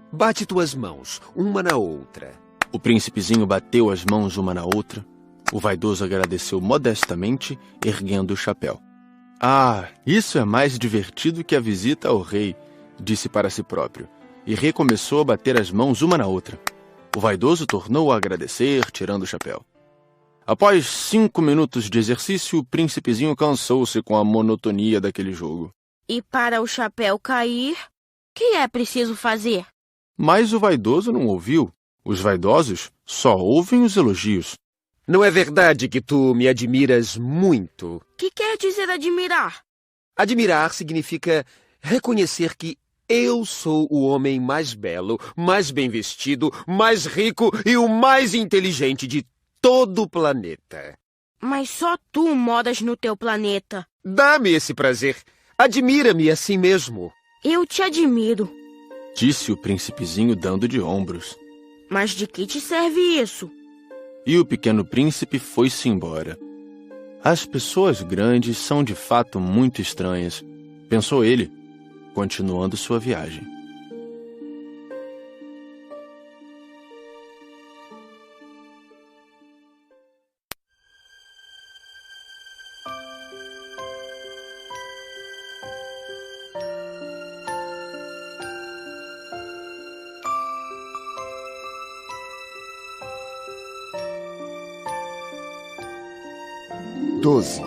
Bate tuas mãos, uma na outra. O príncipezinho bateu as mãos uma na outra. O vaidoso agradeceu modestamente, erguendo o chapéu. Ah, isso é mais divertido que a visita ao rei, disse para si próprio, e recomeçou a bater as mãos uma na outra. O vaidoso tornou a agradecer, tirando o chapéu. Após 5 minutos de exercício, o príncipezinho cansou-se com a monotonia daquele jogo. E para o chapéu cair, o que é preciso fazer? Mas o vaidoso não ouviu. Os vaidosos só ouvem os elogios. Não é verdade que tu me admiras muito? O que quer dizer admirar? Admirar significa reconhecer que eu sou o homem mais belo, mais bem vestido, mais rico e o mais inteligente de todo o planeta. Mas só tu moras no teu planeta. Dá-me esse prazer. Admira-me assim mesmo. Eu te admiro. Disse o príncipezinho dando de ombros. Mas de que te serve isso? E o pequeno príncipe foi-se embora. As pessoas grandes são de fato muito estranhas, pensou ele, continuando sua viagem. Doze.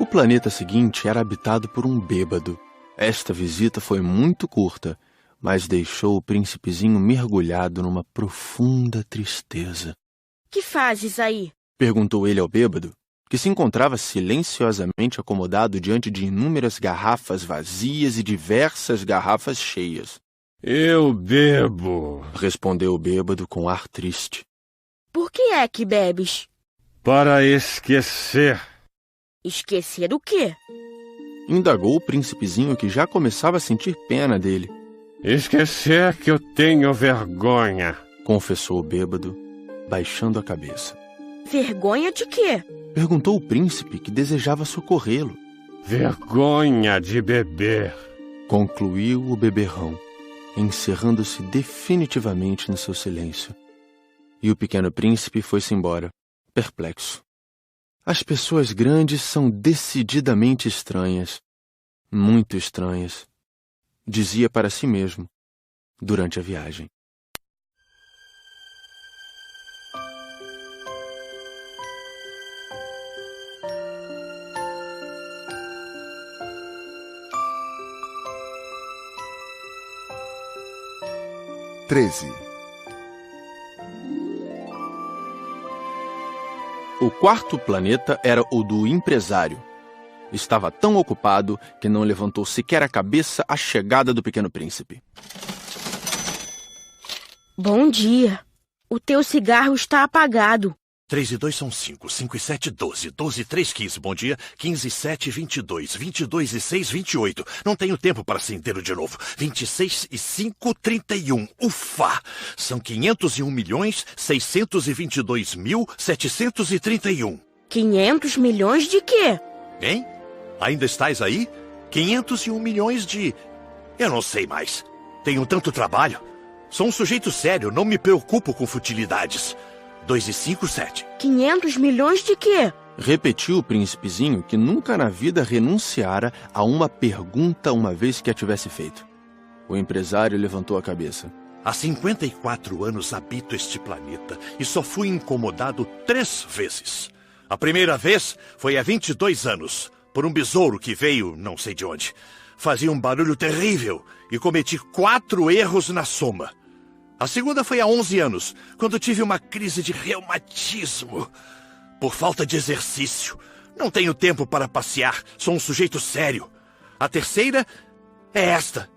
O planeta seguinte era habitado por um bêbado. Esta visita foi muito curta, mas deixou o príncipezinho mergulhado numa profunda tristeza. Que fazes aí? Perguntou ele ao bêbado, que se encontrava silenciosamente acomodado diante de inúmeras garrafas vazias e diversas garrafas cheias. Eu bebo, respondeu o bêbado com ar triste. Por que é que bebes? para esquecer. Esquecer o quê? Indagou o príncipezinho, que já começava a sentir pena dele. Esquecer que eu tenho vergonha. Confessou o bêbado, baixando a cabeça. Vergonha de quê? Perguntou o príncipe, que desejava socorrê-lo. Vergonha de beber. Concluiu o beberrão, encerrando-se definitivamente no seu silêncio. E o pequeno príncipe foi-se embora, perplexo. As pessoas grandes são decididamente estranhas, muito estranhas, dizia para si mesmo, durante a viagem. Treze. O quarto planeta era o do empresário. Estava tão ocupado que não levantou sequer a cabeça à chegada do pequeno príncipe. Bom dia. O teu cigarro está apagado. 3 e 2 são 5, 5 e 7, 12, 12 e 3, 15, bom dia, 15 e 7, 22, 22 e 6, 28, não tenho tempo para acendê-lo de novo, 26 e 5, 31, ufa, são 501.622.731. 500 milhões de quê? Hein? Ainda estás aí? 501 milhões de... Eu não sei mais, tenho tanto trabalho, sou um sujeito sério, não me preocupo com futilidades. 2 e 5, 7. 500 milhões de quê? Repetiu o príncipezinho, que nunca na vida renunciara a uma pergunta uma vez que a tivesse feito. O empresário levantou a cabeça. Há 54 anos habito este planeta e só fui incomodado 3 vezes. A primeira vez foi há 22 anos, por um besouro que veio não sei de onde. Fazia um barulho terrível e cometi 4 erros na soma. A segunda foi há 11 anos, quando tive uma crise de reumatismo. Por falta de exercício. Não tenho tempo para passear, sou um sujeito sério. A terceira é esta.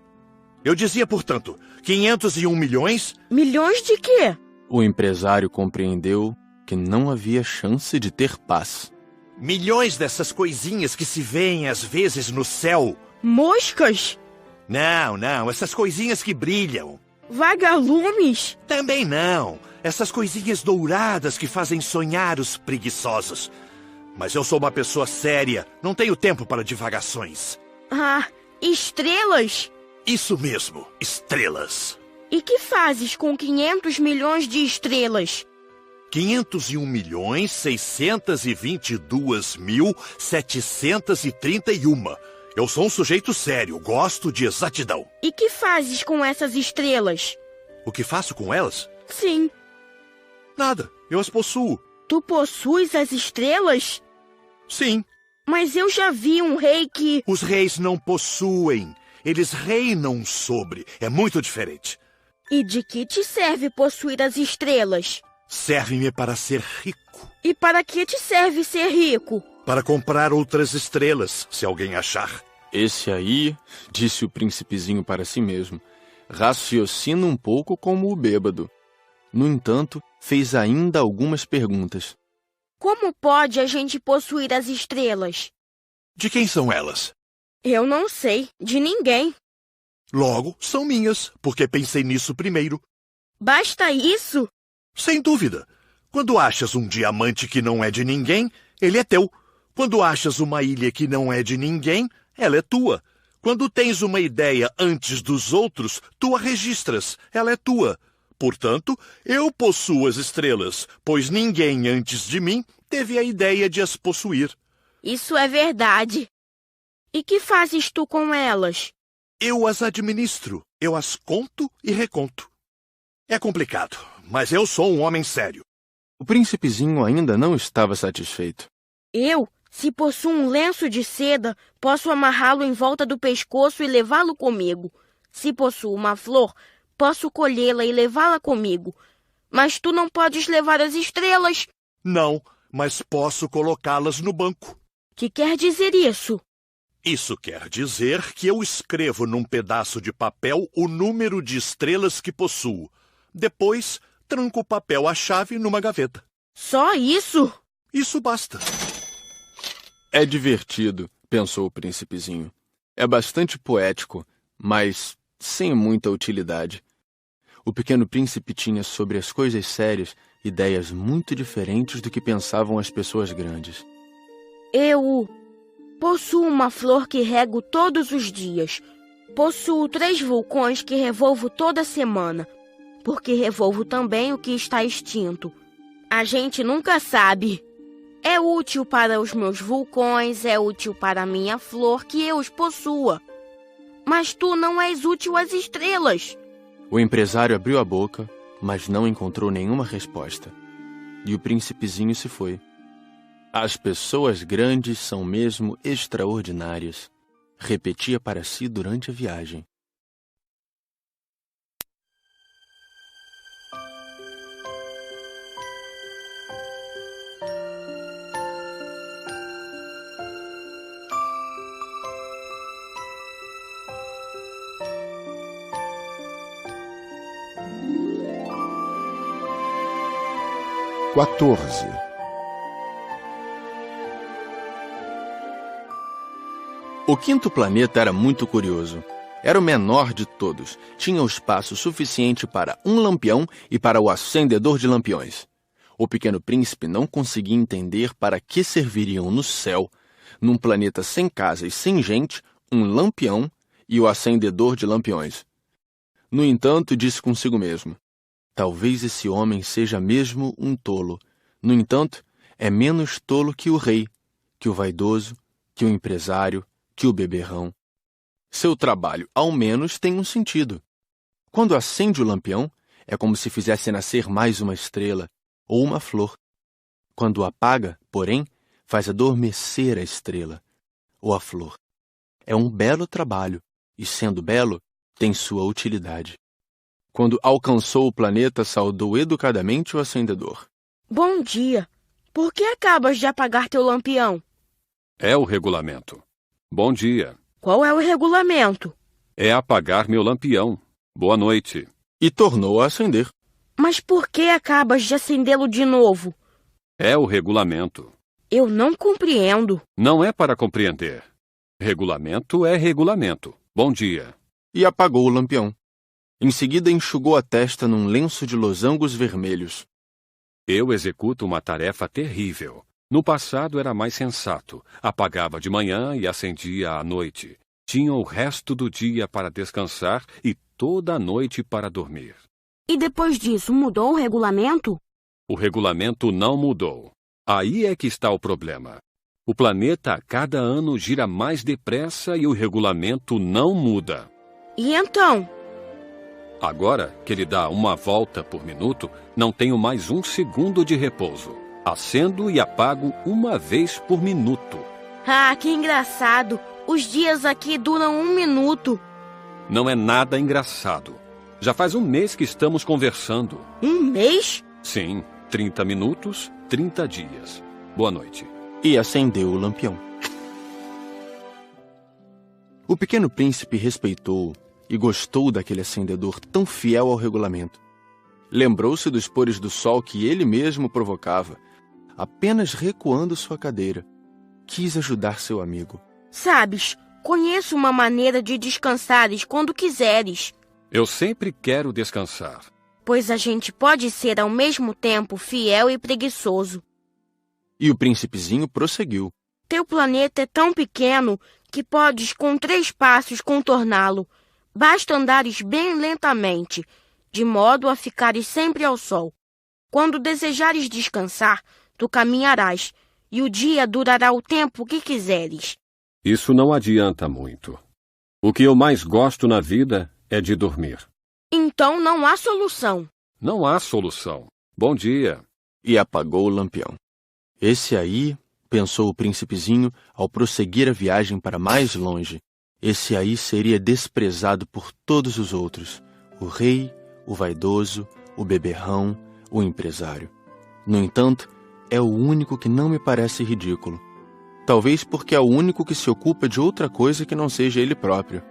Eu dizia, portanto, 501 milhões... Milhões de quê? O empresário compreendeu que não havia chance de ter paz. Milhões dessas coisinhas que se veem às vezes no céu. Moscas? Não, essas coisinhas que brilham. Vagalumes? Também não. Essas coisinhas douradas que fazem sonhar os preguiçosos. Mas eu sou uma pessoa séria, não tenho tempo para divagações. Ah, estrelas? Isso mesmo, estrelas. E que fazes com 500 milhões de estrelas? 501.622.731. Eu sou um sujeito sério, gosto de exatidão. E que fazes com essas estrelas? O que faço com elas? Sim. Nada, eu as possuo. Tu possuis as estrelas? Sim. Mas eu já vi um rei que... Os reis não possuem, eles reinam sobre. É muito diferente. E de que te serve possuir as estrelas? Serve-me para ser rico. E para que te serve ser rico? Para comprar outras estrelas, se alguém achar. Esse aí, disse o príncipezinho para si mesmo, raciocina um pouco como o bêbado. No entanto, fez ainda algumas perguntas. Como pode a gente possuir as estrelas? De quem são elas? Eu não sei, de ninguém. Logo, são minhas, porque pensei nisso primeiro. Basta isso? Sem dúvida. Quando achas um diamante que não é de ninguém, ele é teu. Quando achas uma ilha que não é de ninguém, ela é tua. Quando tens uma ideia antes dos outros, tu a registras, ela é tua. Portanto, eu possuo as estrelas, pois ninguém antes de mim teve a ideia de as possuir. Isso é verdade. E que fazes tu com elas? Eu as administro, eu as conto e reconto. É complicado, mas eu sou um homem sério. O príncipezinho ainda não estava satisfeito. Eu, se possuo um lenço de seda, posso amarrá-lo em volta do pescoço e levá-lo comigo. Se possuo uma flor, posso colhê-la e levá-la comigo. Mas tu não podes levar as estrelas. Não, mas posso colocá-las no banco. Que quer dizer isso? Isso quer dizer que eu escrevo num pedaço de papel o número de estrelas que possuo. Depois, tranco o papel à chave numa gaveta. Só isso? Isso basta. É divertido, pensou o príncipezinho. É bastante poético, mas sem muita utilidade. O pequeno príncipe tinha sobre as coisas sérias ideias muito diferentes do que pensavam as pessoas grandes. Eu possuo uma flor que rego todos os dias. Possuo 3 vulcões que revolvo toda semana, porque revolvo também o que está extinto. A gente nunca sabe. É útil para os meus vulcões, é útil para a minha flor que eu os possua. Mas tu não és útil às estrelas. O empresário abriu a boca, mas não encontrou nenhuma resposta. E o príncipezinho se foi. As pessoas grandes são mesmo extraordinárias, repetia para si durante a viagem. Quatorze. O quinto planeta era muito curioso. Era o menor de todos. Tinha o espaço suficiente para um lampião e para o acendedor de lampiões. O pequeno príncipe não conseguia entender para que serviriam no céu, num planeta sem casa e sem gente, um lampião e o acendedor de lampiões. No entanto, disse consigo mesmo, talvez esse homem seja mesmo um tolo. No entanto, é menos tolo que o rei, que o vaidoso, que o empresário, que o beberrão. Seu trabalho, ao menos, tem um sentido. Quando acende o lampião, é como se fizesse nascer mais uma estrela ou uma flor. Quando apaga, porém, faz adormecer a estrela ou a flor. É um belo trabalho, e sendo belo, tem sua utilidade. Quando alcançou o planeta, saudou educadamente o acendedor. Bom dia. Por que acabas de apagar teu lampião? É o regulamento. Bom dia. Qual é o regulamento? É apagar meu lampião. Boa noite. E tornou a acender. Mas por que acabas de acendê-lo de novo? É o regulamento. Eu não compreendo. Não é para compreender. Regulamento é regulamento. Bom dia. e apagou o lampião. Em seguida, enxugou a testa num lenço de losangos vermelhos. Eu executo uma tarefa terrível. No passado era mais sensato. Apagava de manhã e acendia à noite. Tinha o resto do dia para descansar e toda a noite para dormir. E depois disso, mudou o regulamento? O regulamento não mudou. Aí é que está o problema. O planeta a cada ano gira mais depressa e o regulamento não muda. E então? Agora que ele dá uma volta por minuto, não tenho mais 1 segundo de repouso. Acendo e apago uma vez por minuto. Ah, que engraçado. Os dias aqui duram 1 minuto. Não é nada engraçado. Já faz 1 mês que estamos conversando. 1 mês? Sim, 30 minutos, 30 dias. Boa noite. E acendeu o lampião. O pequeno príncipe respeitou e gostou daquele acendedor tão fiel ao regulamento. Lembrou-se dos pores do sol que ele mesmo provocava, apenas recuando sua cadeira. Quis ajudar seu amigo. Sabes, conheço uma maneira de descansares quando quiseres. Eu sempre quero descansar. Pois a gente pode ser ao mesmo tempo fiel e preguiçoso. E o príncipezinho prosseguiu. Teu planeta é tão pequeno que podes com 3 passos contorná-lo. Basta andares bem lentamente, de modo a ficares sempre ao sol. Quando desejares descansar, tu caminharás, e o dia durará o tempo que quiseres. Isso não adianta muito. O que eu mais gosto na vida é de dormir. Então não há solução. Não há solução. Bom dia. E apagou o lampião. Esse aí, pensou o príncipezinho ao prosseguir a viagem para mais longe, esse aí seria desprezado por todos os outros, o rei, o vaidoso, o beberrão, o empresário. No entanto, é o único que não me parece ridículo. Talvez porque é o único que se ocupa de outra coisa que não seja ele próprio.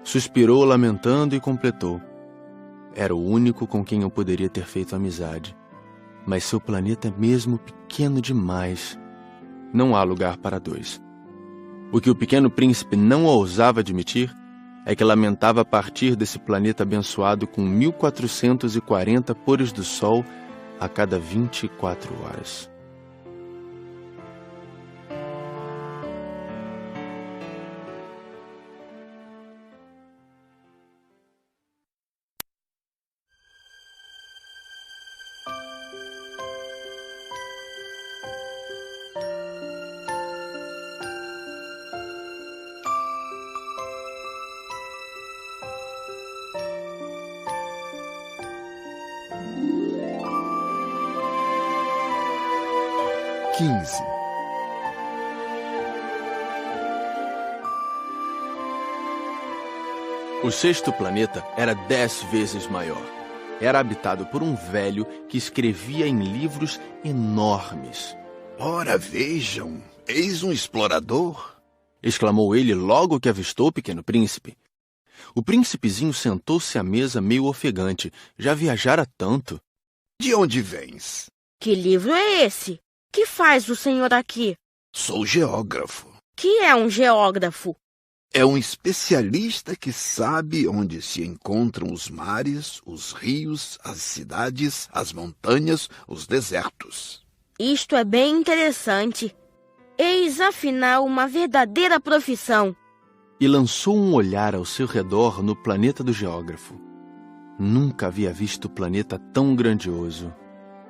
Suspirou lamentando e completou. Era o único com quem eu poderia ter feito amizade. Mas seu planeta é mesmo pequeno demais. Não há lugar para 2. O que o pequeno príncipe não ousava admitir é que lamentava partir desse planeta abençoado com 1440 pores do sol a cada 24 horas. O 6º planeta era 10 vezes maior. Era habitado por um velho que escrevia em livros enormes. Ora, vejam, eis um explorador! Exclamou ele logo que avistou o pequeno príncipe. O príncipezinho sentou-se à mesa meio ofegante. Já viajara tanto. De onde vens? Que livro é esse? Que faz o senhor aqui? Sou geógrafo. Que é um geógrafo? É um especialista que sabe onde se encontram os mares, os rios, as cidades, as montanhas, os desertos. Isto é bem interessante. Eis, afinal, uma verdadeira profissão. E lançou um olhar ao seu redor no planeta do geógrafo. Nunca havia visto planeta tão grandioso.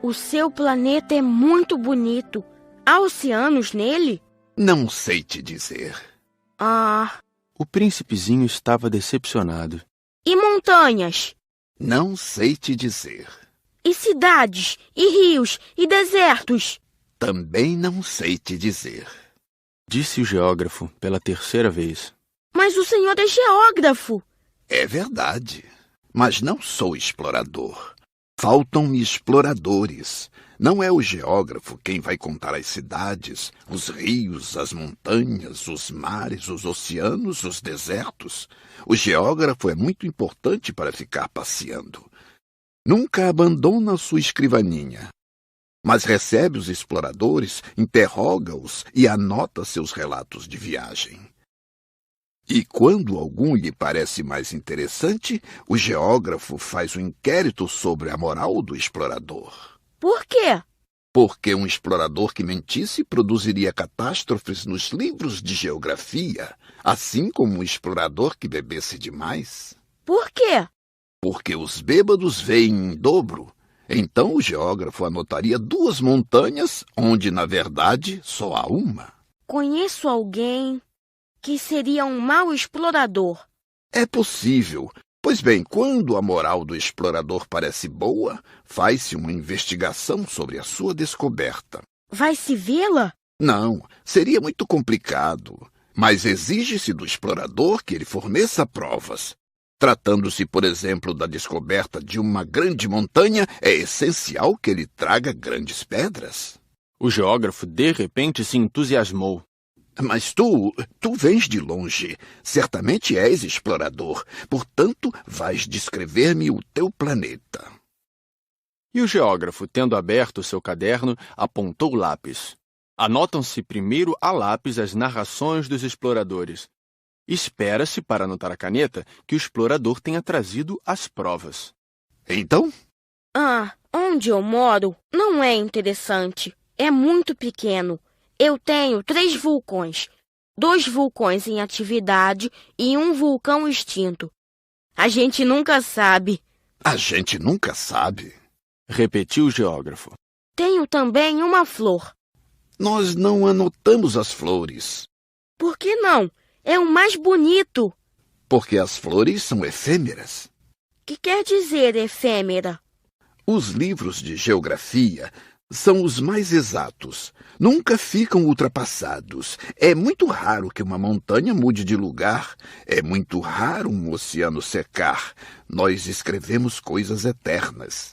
O seu planeta é muito bonito. Há oceanos nele? Não sei te dizer. Ah... O príncipezinho estava decepcionado. E montanhas? Não sei te dizer. E cidades? E rios? E desertos? Também não sei te dizer. Disse o geógrafo pela 3ª vez. Mas o senhor é geógrafo. É verdade, mas não sou explorador. Faltam-me exploradores. Não é o geógrafo quem vai contar as cidades, os rios, as montanhas, os mares, os oceanos, os desertos. O geógrafo é muito importante para ficar passeando. Nunca abandona sua escrivaninha, mas recebe os exploradores, interroga-os e anota seus relatos de viagem. E quando algum lhe parece mais interessante, o geógrafo faz um inquérito sobre a moral do explorador. Por quê? Porque um explorador que mentisse produziria catástrofes nos livros de geografia, assim como um explorador que bebesse demais. Por quê? Porque os bêbados veem em dobro. Então o geógrafo anotaria 2 montanhas, onde, na verdade, só há uma. Conheço alguém que seria um mau explorador. É possível. Pois bem, quando a moral do explorador parece boa, faz-se uma investigação sobre a sua descoberta. Vai-se vê-la? Não, seria muito complicado. Mas exige-se do explorador que ele forneça provas. Tratando-se, por exemplo, da descoberta de uma grande montanha, é essencial que ele traga grandes pedras. O geógrafo, de repente, se entusiasmou. Mas tu vens de longe. Certamente és explorador. Portanto, vais descrever-me o teu planeta. E o geógrafo, tendo aberto seu caderno, apontou o lápis. Anotam-se primeiro a lápis as narrações dos exploradores. Espera-se, para anotar a caneta, que o explorador tenha trazido as provas. Então? Onde eu moro não é interessante. É muito pequeno. Eu tenho 3 vulcões. 2 vulcões em atividade e 1 vulcão extinto. A gente nunca sabe. A gente nunca sabe? Repetiu o geógrafo. Tenho também uma flor. Nós não anotamos as flores. Por que não? É o mais bonito. Porque as flores são efêmeras. Que quer dizer efêmera? Os livros de geografia são os mais exatos. Nunca ficam ultrapassados. É muito raro que uma montanha mude de lugar. É muito raro um oceano secar. Nós escrevemos coisas eternas.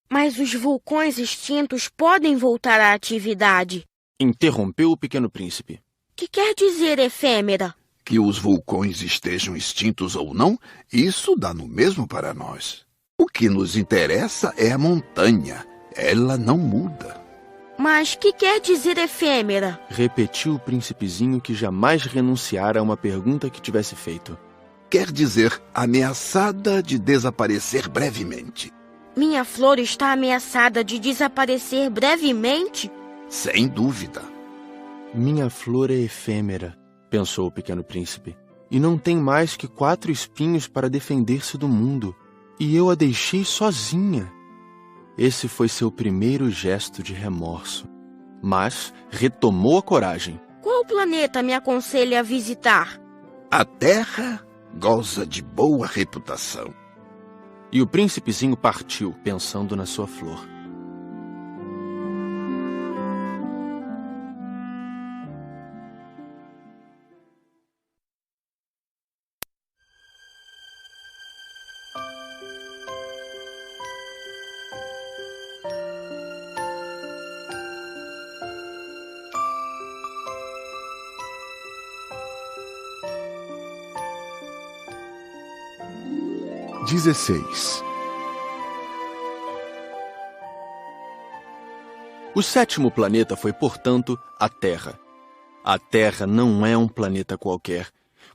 Mas os vulcões extintos podem voltar à atividade. Interrompeu o Pequeno Príncipe. Que quer dizer efêmera? Que os vulcões estejam extintos ou não, isso dá no mesmo para nós. O que nos interessa é a montanha. Ela não muda. Mas que quer dizer efêmera? Repetiu o príncipezinho, que jamais renunciara a uma pergunta que tivesse feito. Quer dizer ameaçada de desaparecer brevemente. Minha flor está ameaçada de desaparecer brevemente? Sem dúvida. Minha flor é efêmera, pensou o Pequeno Príncipe, e não tem mais que 4 espinhos para defender-se do mundo, e eu a deixei sozinha. Esse foi seu primeiro gesto de remorso, mas retomou a coragem. Qual planeta me aconselha a visitar? A Terra goza de boa reputação. E o príncipezinho partiu, pensando na sua flor. O 7º planeta foi, portanto, a Terra. A Terra não é um planeta qualquer.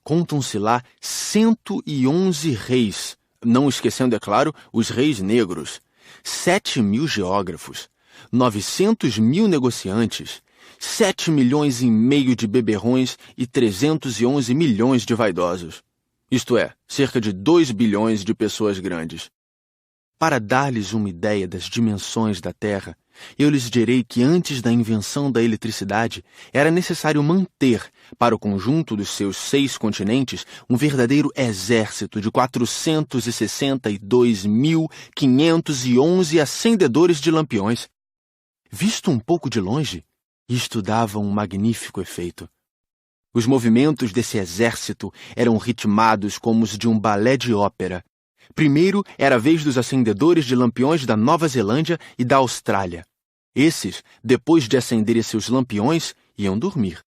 Contam-se lá 111 reis, não esquecendo, é claro, os reis negros, 7.000 geógrafos, 900.000 negociantes, 7,5 milhões de beberrões e 311 milhões de vaidosos. Isto é, cerca de 2 bilhões de pessoas grandes. Para dar-lhes uma ideia das dimensões da Terra, eu lhes direi que antes da invenção da eletricidade, era necessário manter, para o conjunto dos seus 6 continentes, um verdadeiro exército de 462.511 acendedores de lampiões. Visto um pouco de longe, isto dava um magnífico efeito. Os movimentos desse exército eram ritmados como os de um balé de ópera. Primeiro era a vez dos acendedores de lampiões da Nova Zelândia e da Austrália. Esses, depois de acenderem seus lampiões, iam dormir.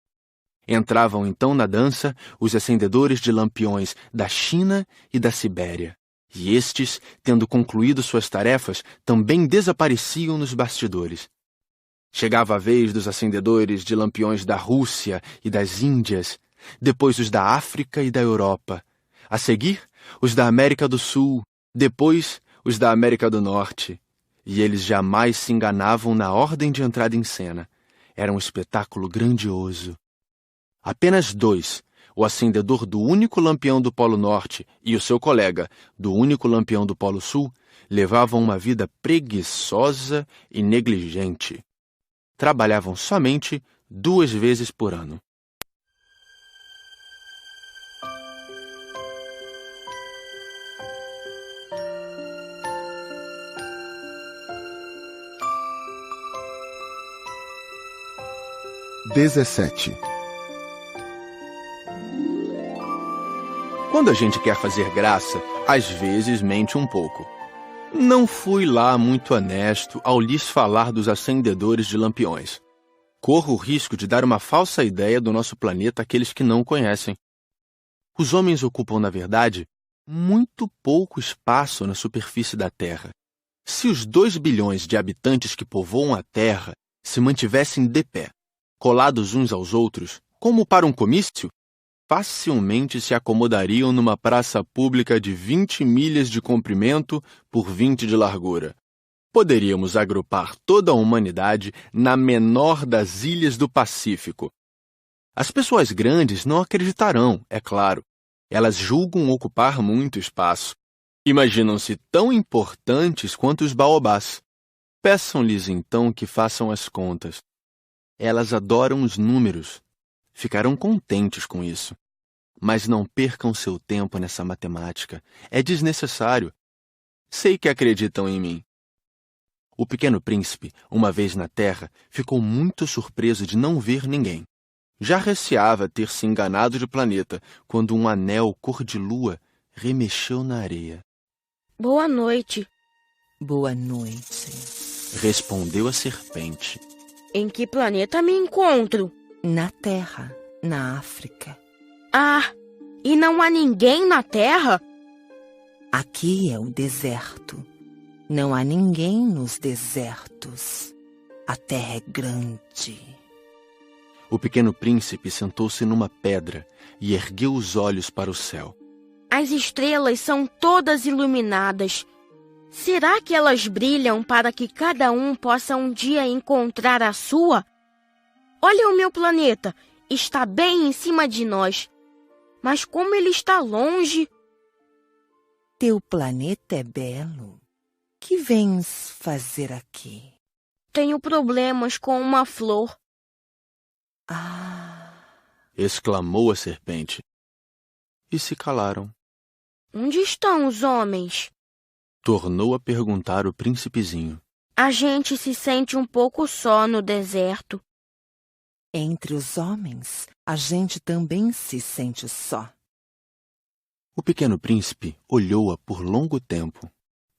Entravam então na dança os acendedores de lampiões da China e da Sibéria. E estes, tendo concluído suas tarefas, também desapareciam nos bastidores. Chegava a vez dos acendedores de lampiões da Rússia e das Índias. depois os da África e da Europa. A seguir, os da América do Sul, depois os da América do Norte. E eles jamais se enganavam na ordem de entrada em cena. Era um espetáculo grandioso. Apenas dois, o acendedor do único lampião do Polo Norte e o seu colega, do único lampião do Polo Sul, levavam uma vida preguiçosa e negligente. Trabalhavam somente 2 vezes por ano. Quando a gente quer fazer graça, às vezes mente um pouco. Não fui lá muito honesto ao lhes falar dos acendedores de lampiões. Corro o risco de dar uma falsa ideia do nosso planeta àqueles que não o conhecem. Os homens ocupam, na verdade, muito pouco espaço na superfície da Terra. Se os 2 bilhões de habitantes que povoam a Terra se mantivessem de pé, colados uns aos outros, como para um comício, facilmente se acomodariam numa praça pública de 20 milhas de comprimento por 20 de largura. Poderíamos agrupar toda a humanidade na menor das ilhas do Pacífico. As pessoas grandes não acreditarão, é claro. Elas julgam ocupar muito espaço. Imaginam-se tão importantes quanto os baobás. Peçam-lhes então que façam as contas. Elas adoram os números. Ficarão contentes com isso. Mas não percam seu tempo nessa matemática. É desnecessário. Sei que acreditam em mim. O Pequeno Príncipe, uma vez na Terra, ficou muito surpreso de não ver ninguém. Já receava ter se enganado de planeta quando um anel cor de lua remexeu na areia. Boa noite. Boa noite. Respondeu a serpente. Em que planeta me encontro? Na Terra, na África. Ah, e não há ninguém na Terra? Aqui é o deserto. Não há ninguém nos desertos. A Terra é grande. O Pequeno Príncipe sentou-se numa pedra e ergueu os olhos para o céu. As estrelas são todas iluminadas. Será que elas brilham para que cada um possa um dia encontrar a sua? Olha o meu planeta, está bem em cima de nós. Mas como ele está longe... Teu planeta é belo. Que vens fazer aqui? Tenho problemas com uma flor. Ah! Exclamou a serpente. E se calaram. Onde estão os homens? Tornou a perguntar o príncipezinho. A gente se sente um pouco só no deserto. Entre os homens, a gente também se sente só. O Pequeno Príncipe olhou-a por longo tempo.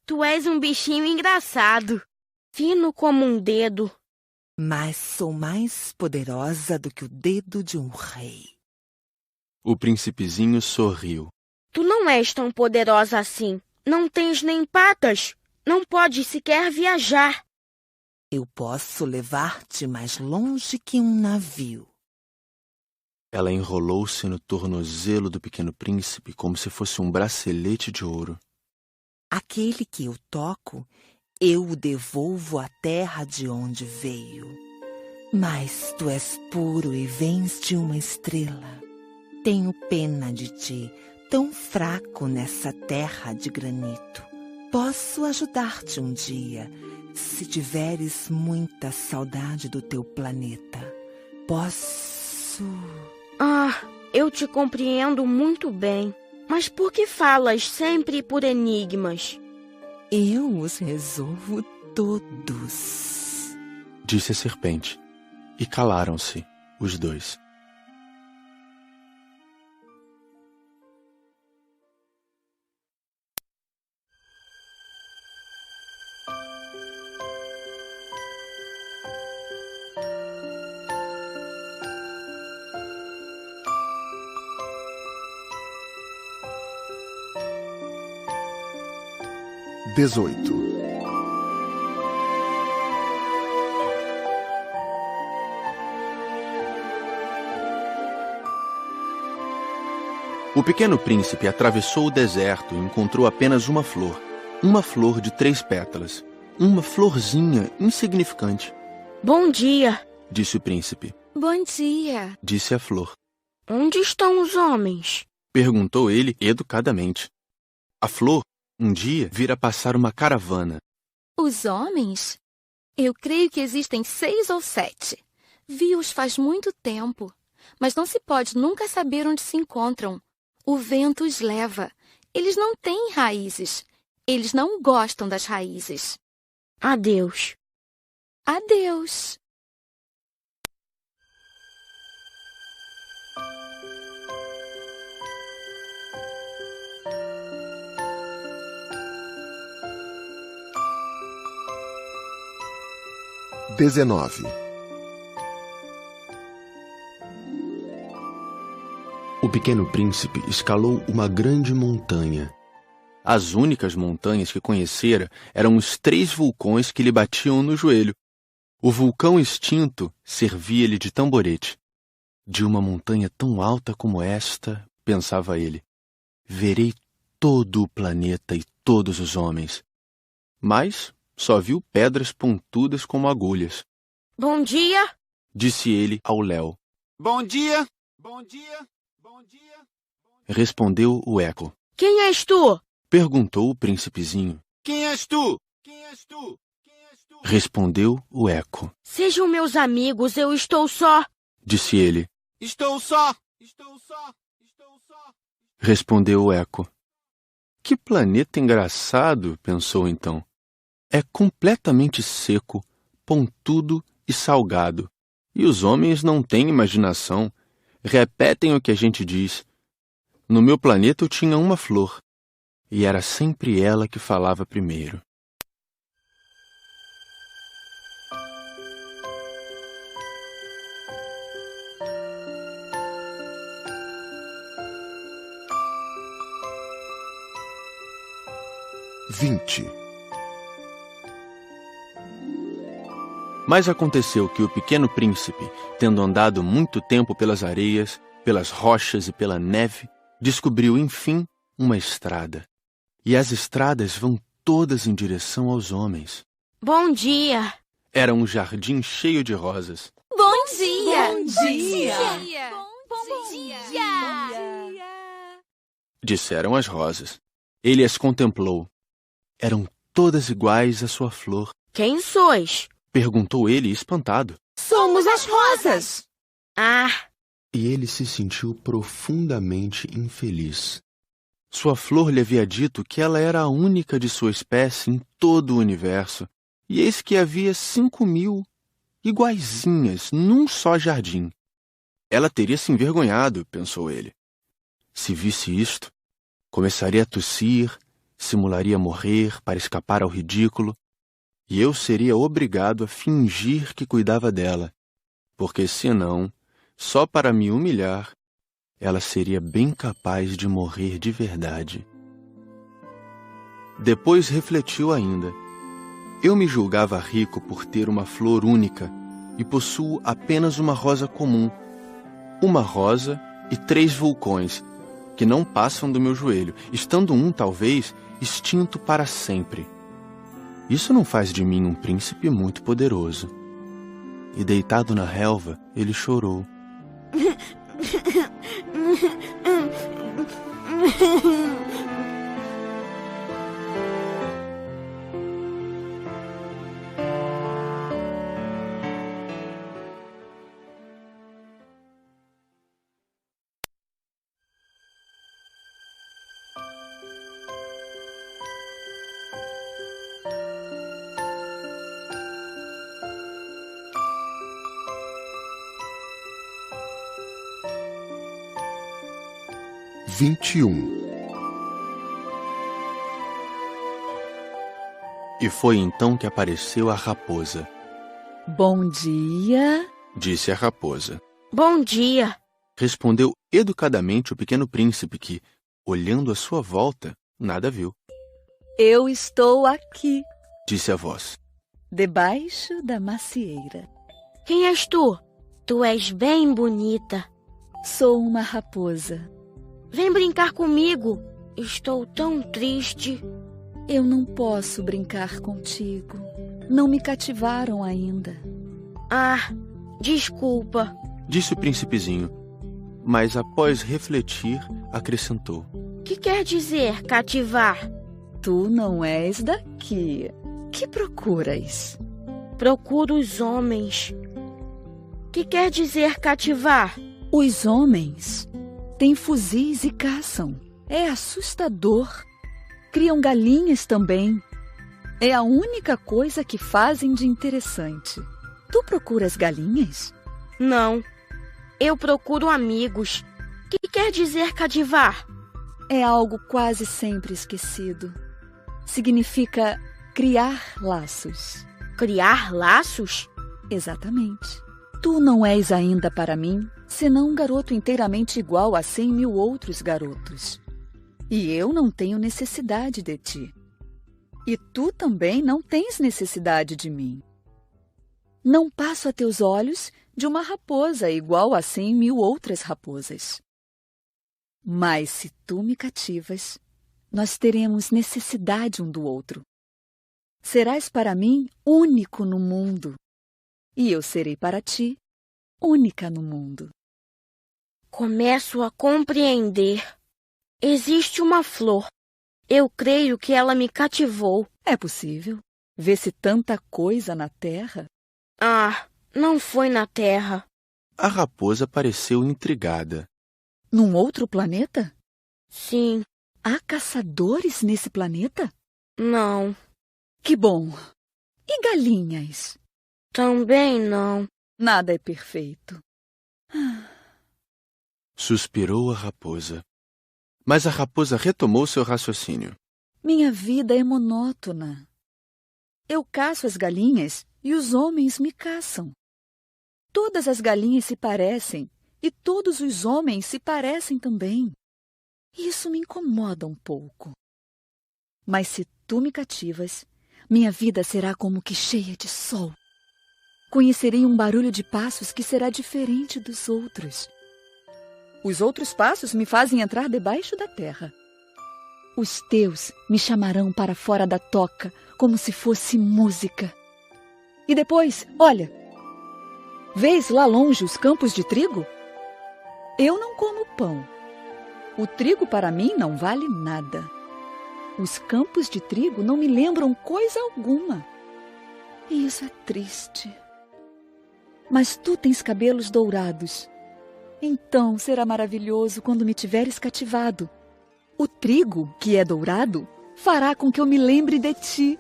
Tu és um bichinho engraçado, fino como um dedo. Mas sou mais poderosa do que o dedo de um rei. O príncipezinho sorriu. Tu não és tão poderosa assim. Não tens nem patas. Não podes sequer viajar. Eu posso levar-te mais longe que um navio. Ela enrolou-se no tornozelo do Pequeno Príncipe como se fosse um bracelete de ouro. Aquele que eu toco, eu o devolvo à terra de onde veio. Mas tu és puro e vens de uma estrela. Tenho pena de ti, tão fraco nessa terra de granito. Posso ajudar-te um dia, se tiveres muita saudade do teu planeta. Posso... Ah, eu te compreendo muito bem. Mas por que falas sempre por enigmas? Eu os resolvo todos, disse a serpente, e calaram-se os dois. O pequeno príncipe atravessou o deserto e encontrou apenas uma flor de 3 pétalas, uma florzinha insignificante. Bom dia, disse o príncipe. Bom dia, disse a flor. Onde estão os homens? Perguntou ele educadamente. A flor, um dia, vira passar uma caravana. Os homens? Eu creio que existem 6 ou 7. Vi-os faz muito tempo, mas não se pode nunca saber onde se encontram. O vento os leva. Eles não têm raízes. Eles não gostam das raízes. Adeus. Adeus. O pequeno príncipe escalou uma grande montanha. As únicas montanhas que conhecera eram os 3 vulcões que lhe batiam no joelho. O vulcão extinto servia-lhe de tamborete. De uma montanha tão alta como esta, pensava ele, verei todo o planeta e todos os homens. Mas só viu pedras pontudas como agulhas. Bom dia, disse ele ao Léo. Bom dia, bom dia, bom dia. Respondeu o eco. Quem és tu? Perguntou o príncipezinho. Quem és tu? Quem és tu? Quem és tu? Respondeu o eco. Sejam meus amigos, eu estou só. Disse ele. Estou só, estou só, estou só. Respondeu o eco. Que planeta engraçado, pensou então. É completamente seco, pontudo e salgado. E os homens não têm imaginação. Repetem o que a gente diz. No meu planeta eu tinha uma flor. E era sempre ela que falava primeiro. Mas aconteceu que o pequeno príncipe, tendo andado muito tempo pelas areias, pelas rochas e pela neve, descobriu, enfim, uma estrada. E as estradas vão todas em direção aos homens. Bom dia. Era um jardim cheio de rosas. Bom dia! Bom dia! Bom dia! Disseram as rosas. Ele as contemplou. Eram todas iguais à sua flor. Quem sois? Perguntou ele, espantado. Somos as rosas! Ah! E ele se sentiu profundamente infeliz. Sua flor lhe havia dito que ela era a única de sua espécie em todo o universo. E eis que havia 5.000 iguaizinhas num só jardim. Ela teria se envergonhado, pensou ele. Se visse isto, começaria a tossir, simularia morrer para escapar ao ridículo, e eu seria obrigado a fingir que cuidava dela, porque senão, só para me humilhar, ela seria bem capaz de morrer de verdade. Depois refletiu ainda. Eu me julgava rico por ter uma flor única e possuo apenas uma rosa comum. Uma rosa e 3 vulcões, que não passam do meu joelho, estando um, talvez, extinto para sempre. Isso não faz de mim um príncipe muito poderoso. E deitado na relva, ele chorou. E foi então que apareceu a raposa. Bom dia, disse a raposa. Bom dia, respondeu educadamente o pequeno príncipe que, olhando à sua volta, nada viu. Eu estou aqui, disse a voz, debaixo da macieira. Quem és tu? Tu és bem bonita. Sou uma raposa. Vem brincar comigo. Estou tão triste. Eu não posso brincar contigo. Não me cativaram ainda. Ah, desculpa, disse o príncipezinho, mas após refletir, acrescentou. Que quer dizer cativar? Tu não és daqui. Que procuras? Procuro os homens. Que quer dizer cativar? Os homens têm fuzis e caçam. É assustador. Criam galinhas também. É a única coisa que fazem de interessante. Tu procuras galinhas? Não. Eu procuro amigos. Que quer dizer cativar? É algo quase sempre esquecido. Significa criar laços. Criar laços? Exatamente. Tu não és ainda para mim, senão um garoto inteiramente igual a 100.000 outros garotos. E eu não tenho necessidade de ti. E tu também não tens necessidade de mim. Não passo a teus olhos de uma raposa igual a 100.000 outras raposas. Mas se tu me cativas, nós teremos necessidade um do outro. Serás para mim único no mundo, e eu serei para ti única no mundo. Começo a compreender. Existe uma flor. Eu creio que ela me cativou. É possível. Vê-se tanta coisa na terra. Ah, não foi na terra. A raposa pareceu intrigada. Num outro planeta? Sim. Há caçadores nesse planeta? Não. Que bom. E galinhas? Também não. Nada é perfeito. Suspirou a raposa. Mas a raposa retomou seu raciocínio. Minha vida é monótona. Eu caço as galinhas e os homens me caçam. Todas as galinhas se parecem e todos os homens se parecem também. Isso me incomoda um pouco. Mas se tu me cativas, minha vida será como que cheia de sol. Conhecerei um barulho de passos que será diferente dos outros. Os outros passos me fazem entrar debaixo da terra. Os teus me chamarão para fora da toca, como se fosse música. E depois, olha, vês lá longe os campos de trigo? Eu não como pão. O trigo para mim não vale nada. Os campos de trigo não me lembram coisa alguma. E isso é triste. Mas tu tens cabelos dourados. Então será maravilhoso quando me tiveres cativado. O trigo, que é dourado, fará com que eu me lembre de ti.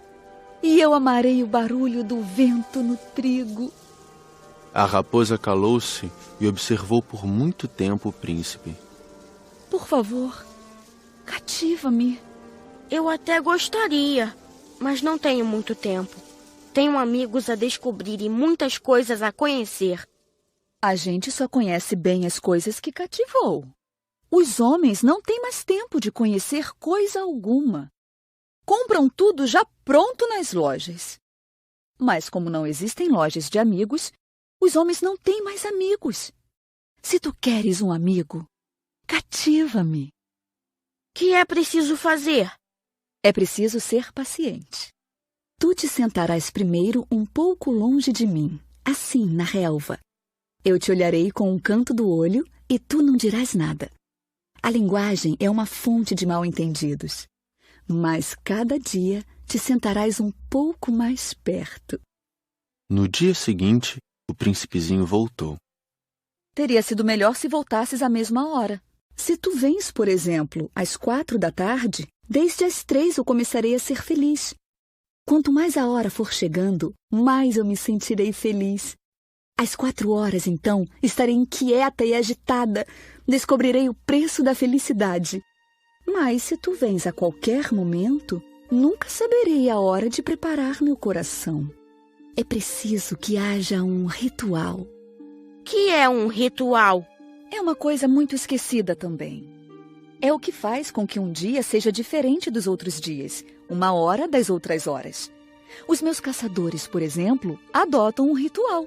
E eu amarei o barulho do vento no trigo. A raposa calou-se e observou por muito tempo o príncipe. Por favor, cativa-me. Eu até gostaria, mas não tenho muito tempo. Tenho amigos a descobrir e muitas coisas a conhecer. A gente só conhece bem as coisas que cativou. Os homens não têm mais tempo de conhecer coisa alguma. Compram tudo já pronto nas lojas. Mas como não existem lojas de amigos, os homens não têm mais amigos. Se tu queres um amigo, cativa-me. Que é preciso fazer? É preciso ser paciente. Tu te sentarás primeiro um pouco longe de mim, assim, na relva. Eu te olharei com um canto do olho e tu não dirás nada. A linguagem é uma fonte de mal-entendidos. Mas cada dia te sentarás um pouco mais perto. No dia seguinte, o príncipezinho voltou. Teria sido melhor se voltasses à mesma hora. Se tu vens, por exemplo, às 4 da tarde, desde as 3 eu começarei a ser feliz. Quanto mais a hora for chegando, mais eu me sentirei feliz. Às 4 horas, então, estarei inquieta e agitada. Descobrirei o preço da felicidade. Mas se tu vens a qualquer momento, nunca saberei a hora de preparar meu coração. É preciso que haja um ritual. Que é um ritual? É uma coisa muito esquecida também. É o que faz com que um dia seja diferente dos outros dias, uma hora das outras horas. Os meus caçadores, por exemplo, adotam um ritual.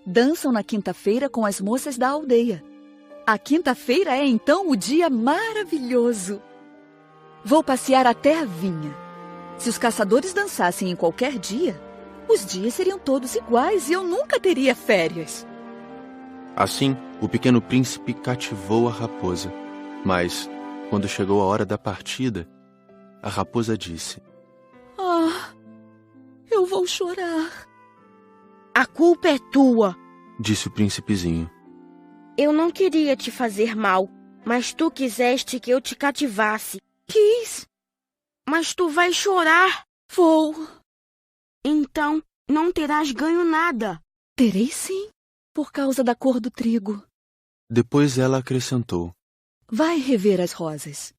Dançam na quinta-feira com as moças da aldeia. A quinta-feira é então o dia maravilhoso. Vou passear até a vinha. Se os caçadores dançassem em qualquer dia, os dias seriam todos iguais e eu nunca teria férias. Assim, o pequeno príncipe cativou a raposa. Mas, quando chegou a hora da partida, a raposa disse: Ah, eu vou chorar. A culpa é tua, disse o príncipezinho. Eu não queria te fazer mal, mas tu quiseste que eu te cativasse. Quis. Mas tu vais chorar. Vou. Então, não terás ganho nada. Terei sim, por causa da cor do trigo. Depois ela acrescentou: Vai rever as rosas.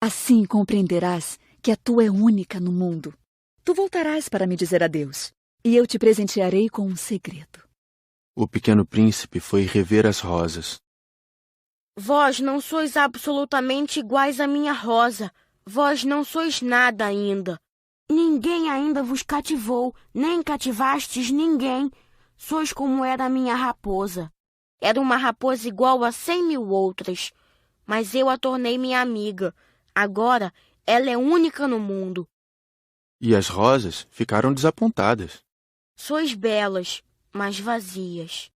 Assim compreenderás que a tua é única no mundo. Tu voltarás para me dizer adeus, e eu te presentearei com um segredo. O pequeno príncipe foi rever as rosas. Vós não sois absolutamente iguais à minha rosa. Vós não sois nada ainda. Ninguém ainda vos cativou, nem cativastes ninguém. Sois como era a minha raposa. Era uma raposa igual a 100.000 outras. Mas eu a tornei minha amiga. Agora ela é única no mundo. E as rosas ficaram desapontadas. Sois belas, mas vazias.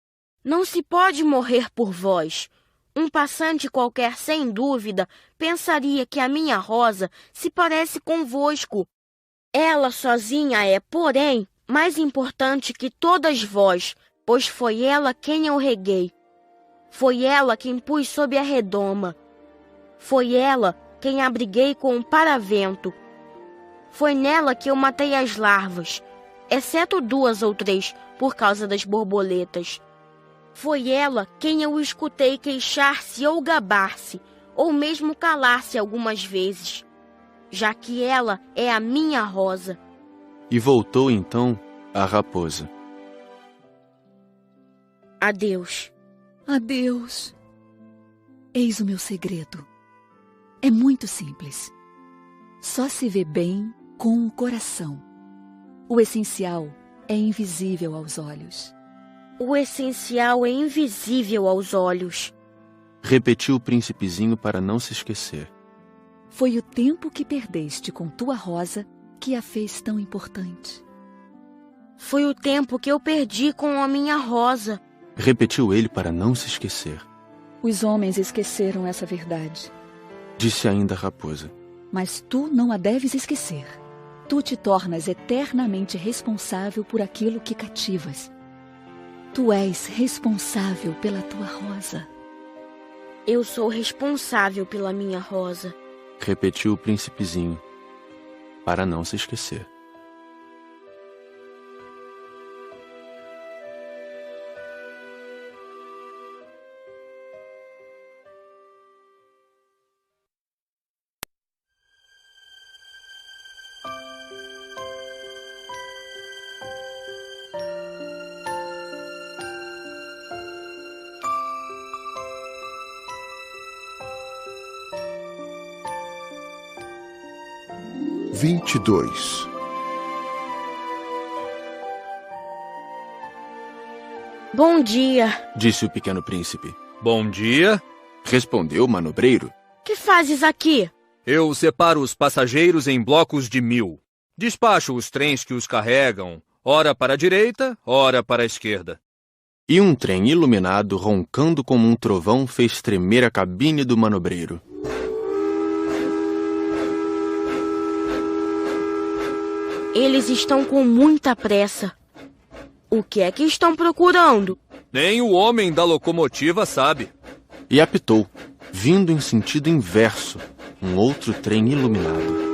Não se pode morrer por vós. Um passante qualquer, sem dúvida, pensaria que a minha rosa se parece convosco. Ela sozinha é, porém, mais importante que todas vós, pois foi ela quem eu reguei. Foi ela quem pus sob a redoma. Foi ela quem abriguei com o paravento. Foi nela que eu matei as larvas, exceto 2 ou 3, por causa das borboletas. Foi ela quem eu escutei queixar-se ou gabar-se, ou mesmo calar-se algumas vezes, já que ela é a minha rosa. E voltou então a raposa. Adeus. Adeus. Eis o meu segredo. É muito simples. Só se vê bem com o coração. O essencial é invisível aos olhos. O essencial é invisível aos olhos. Repetiu o príncipezinho para não se esquecer. Foi o tempo que perdeste com tua rosa que a fez tão importante. Foi o tempo que eu perdi com a minha rosa. Repetiu ele para não se esquecer. Os homens esqueceram essa verdade. Disse ainda a raposa. Mas tu não a deves esquecer. Tu te tornas eternamente responsável por aquilo que cativas. Tu és responsável pela tua rosa. Eu sou responsável pela minha rosa. Repetiu o príncipezinho, para não se esquecer. Bom dia, disse o pequeno príncipe. Bom dia, respondeu o manobreiro. Que fazes aqui? Eu separo os passageiros em blocos de 1000. Despacho os trens que os carregam, ora para a direita, ora para a esquerda. E um trem iluminado, roncando como um trovão, fez tremer a cabine do manobreiro. Eles estão com muita pressa. O que é que estão procurando? Nem o homem da locomotiva sabe. E apitou, vindo em sentido inverso, um outro trem iluminado.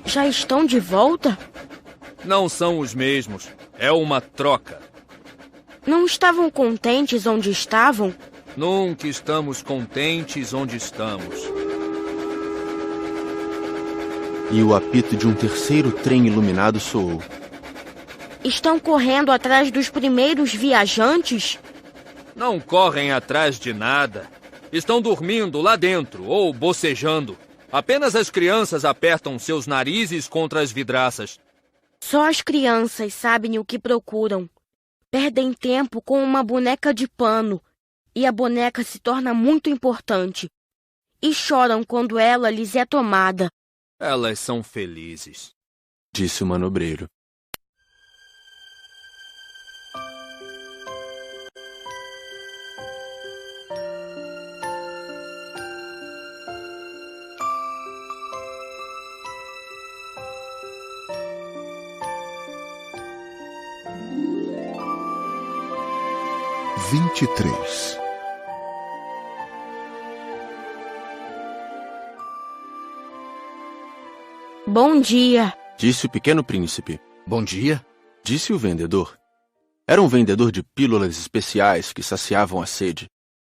Já estão de volta? Não são os mesmos. É uma troca. Não estavam contentes onde estavam? Nunca estamos contentes onde estamos. E o apito de um terceiro trem iluminado soou. Estão correndo atrás dos primeiros viajantes? Não correm atrás de nada. Estão dormindo lá dentro ou bocejando. Apenas as crianças apertam seus narizes contra as vidraças. Só as crianças sabem o que procuram. perdem tempo com uma boneca de pano, e a boneca se torna muito importante. E choram quando ela lhes é tomada. Elas são felizes, disse o manobreiro. Bom dia, disse o pequeno príncipe. Bom dia, disse o vendedor. Era um vendedor de pílulas especiais que saciavam a sede.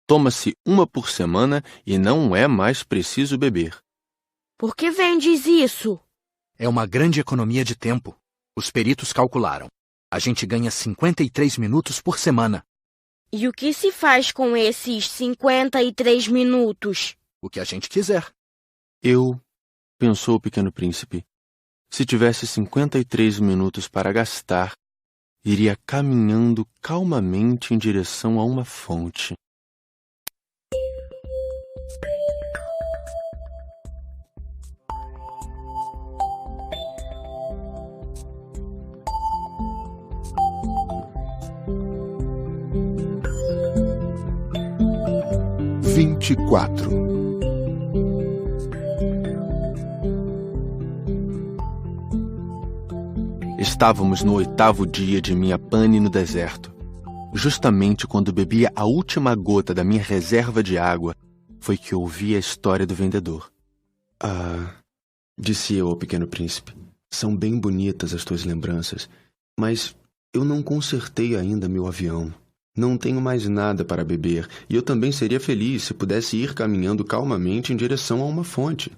Toma-se uma por semana e não é mais preciso beber. Por que vendes isso? É uma grande economia de tempo. Os peritos calcularam. A gente ganha 53 minutos por semana. E o que se faz com esses 53 minutos? O que a gente quiser. Pensou o pequeno príncipe. Se tivesse 53 minutos para gastar, iria caminhando calmamente em direção a uma fonte. Estávamos no 8º dia de minha pane no deserto. Justamente quando bebia a última gota da minha reserva de água, foi que ouvi a história do vendedor. Disse eu ao pequeno príncipe, são bem bonitas as tuas lembranças, mas eu não consertei ainda meu avião. Não tenho mais nada para beber, e eu também seria feliz se pudesse ir caminhando calmamente em direção a uma fonte.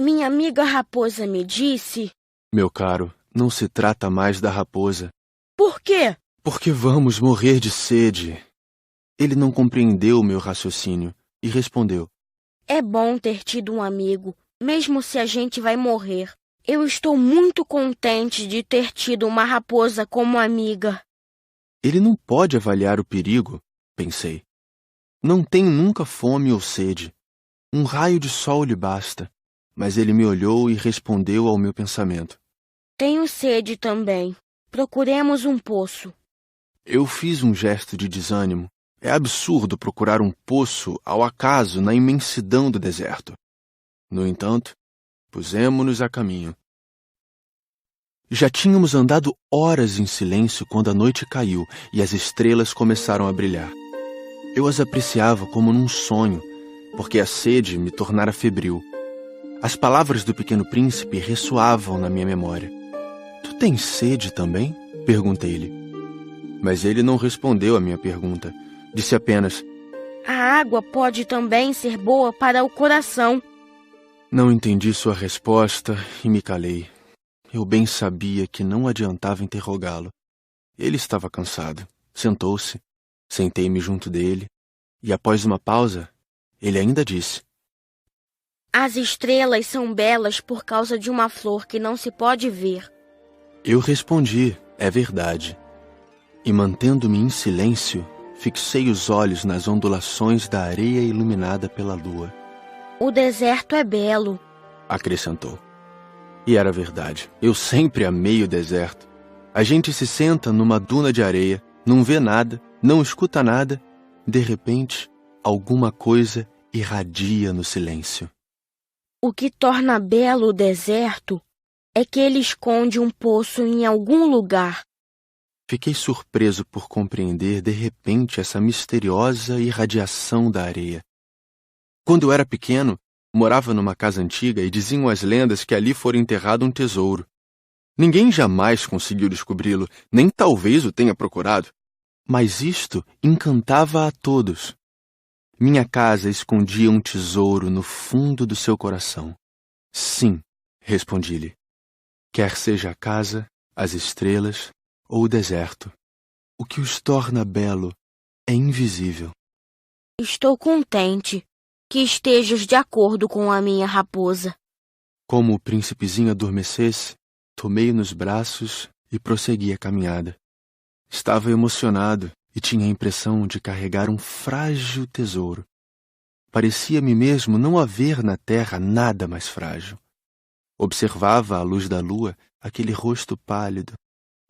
Minha amiga raposa me disse... Meu caro, não se trata mais da raposa. Por quê? Porque vamos morrer de sede. Ele não compreendeu o meu raciocínio e respondeu. É bom ter tido um amigo, mesmo se a gente vai morrer. Eu estou muito contente de ter tido uma raposa como amiga. Ele não pode avaliar o perigo, pensei. Não tem nunca fome ou sede. Um raio de sol lhe basta. Mas ele me olhou e respondeu ao meu pensamento. Tenho sede também. Procuremos um poço. Eu fiz um gesto de desânimo. É absurdo procurar um poço ao acaso na imensidão do deserto. No entanto, pusemo-nos a caminho. Já tínhamos andado horas em silêncio quando a noite caiu e as estrelas começaram a brilhar. Eu as apreciava como num sonho, porque a sede me tornara febril. As palavras do pequeno príncipe ressoavam na minha memória. Tu tens sede também? Perguntei-lhe. Mas ele não respondeu à minha pergunta. Disse apenas: A água pode também ser boa para o coração. Não entendi sua resposta e me calei. Eu bem sabia que não adiantava interrogá-lo. Ele estava cansado. Sentou-se. Sentei-me junto dele. E após uma pausa, ele ainda disse: As estrelas são belas por causa de uma flor que não se pode ver. Eu respondi: é verdade. E mantendo-me em silêncio, fixei os olhos nas ondulações da areia iluminada pela lua. O deserto é belo, acrescentou. E era verdade. Eu sempre amei o deserto. A gente se senta numa duna de areia, não vê nada, não escuta nada. De repente, alguma coisa irradia no silêncio. O que torna belo o deserto é que ele esconde um poço em algum lugar. Fiquei surpreso por compreender de repente essa misteriosa irradiação da areia. Quando eu era pequeno, morava numa casa antiga e diziam as lendas que ali fora enterrado um tesouro. Ninguém jamais conseguiu descobri-lo, nem talvez o tenha procurado. Mas isto encantava a todos. Minha casa escondia um tesouro no fundo do seu coração. Sim, respondi-lhe. Quer seja a casa, as estrelas ou o deserto, o que os torna belo é invisível. Estou contente que estejas de acordo com a minha raposa. Como o príncipezinho adormecesse, tomei-o nos braços e prossegui a caminhada. Estava emocionado e tinha a impressão de carregar um frágil tesouro. Parecia-me mesmo não haver na terra nada mais frágil. Observava à luz da lua aquele rosto pálido,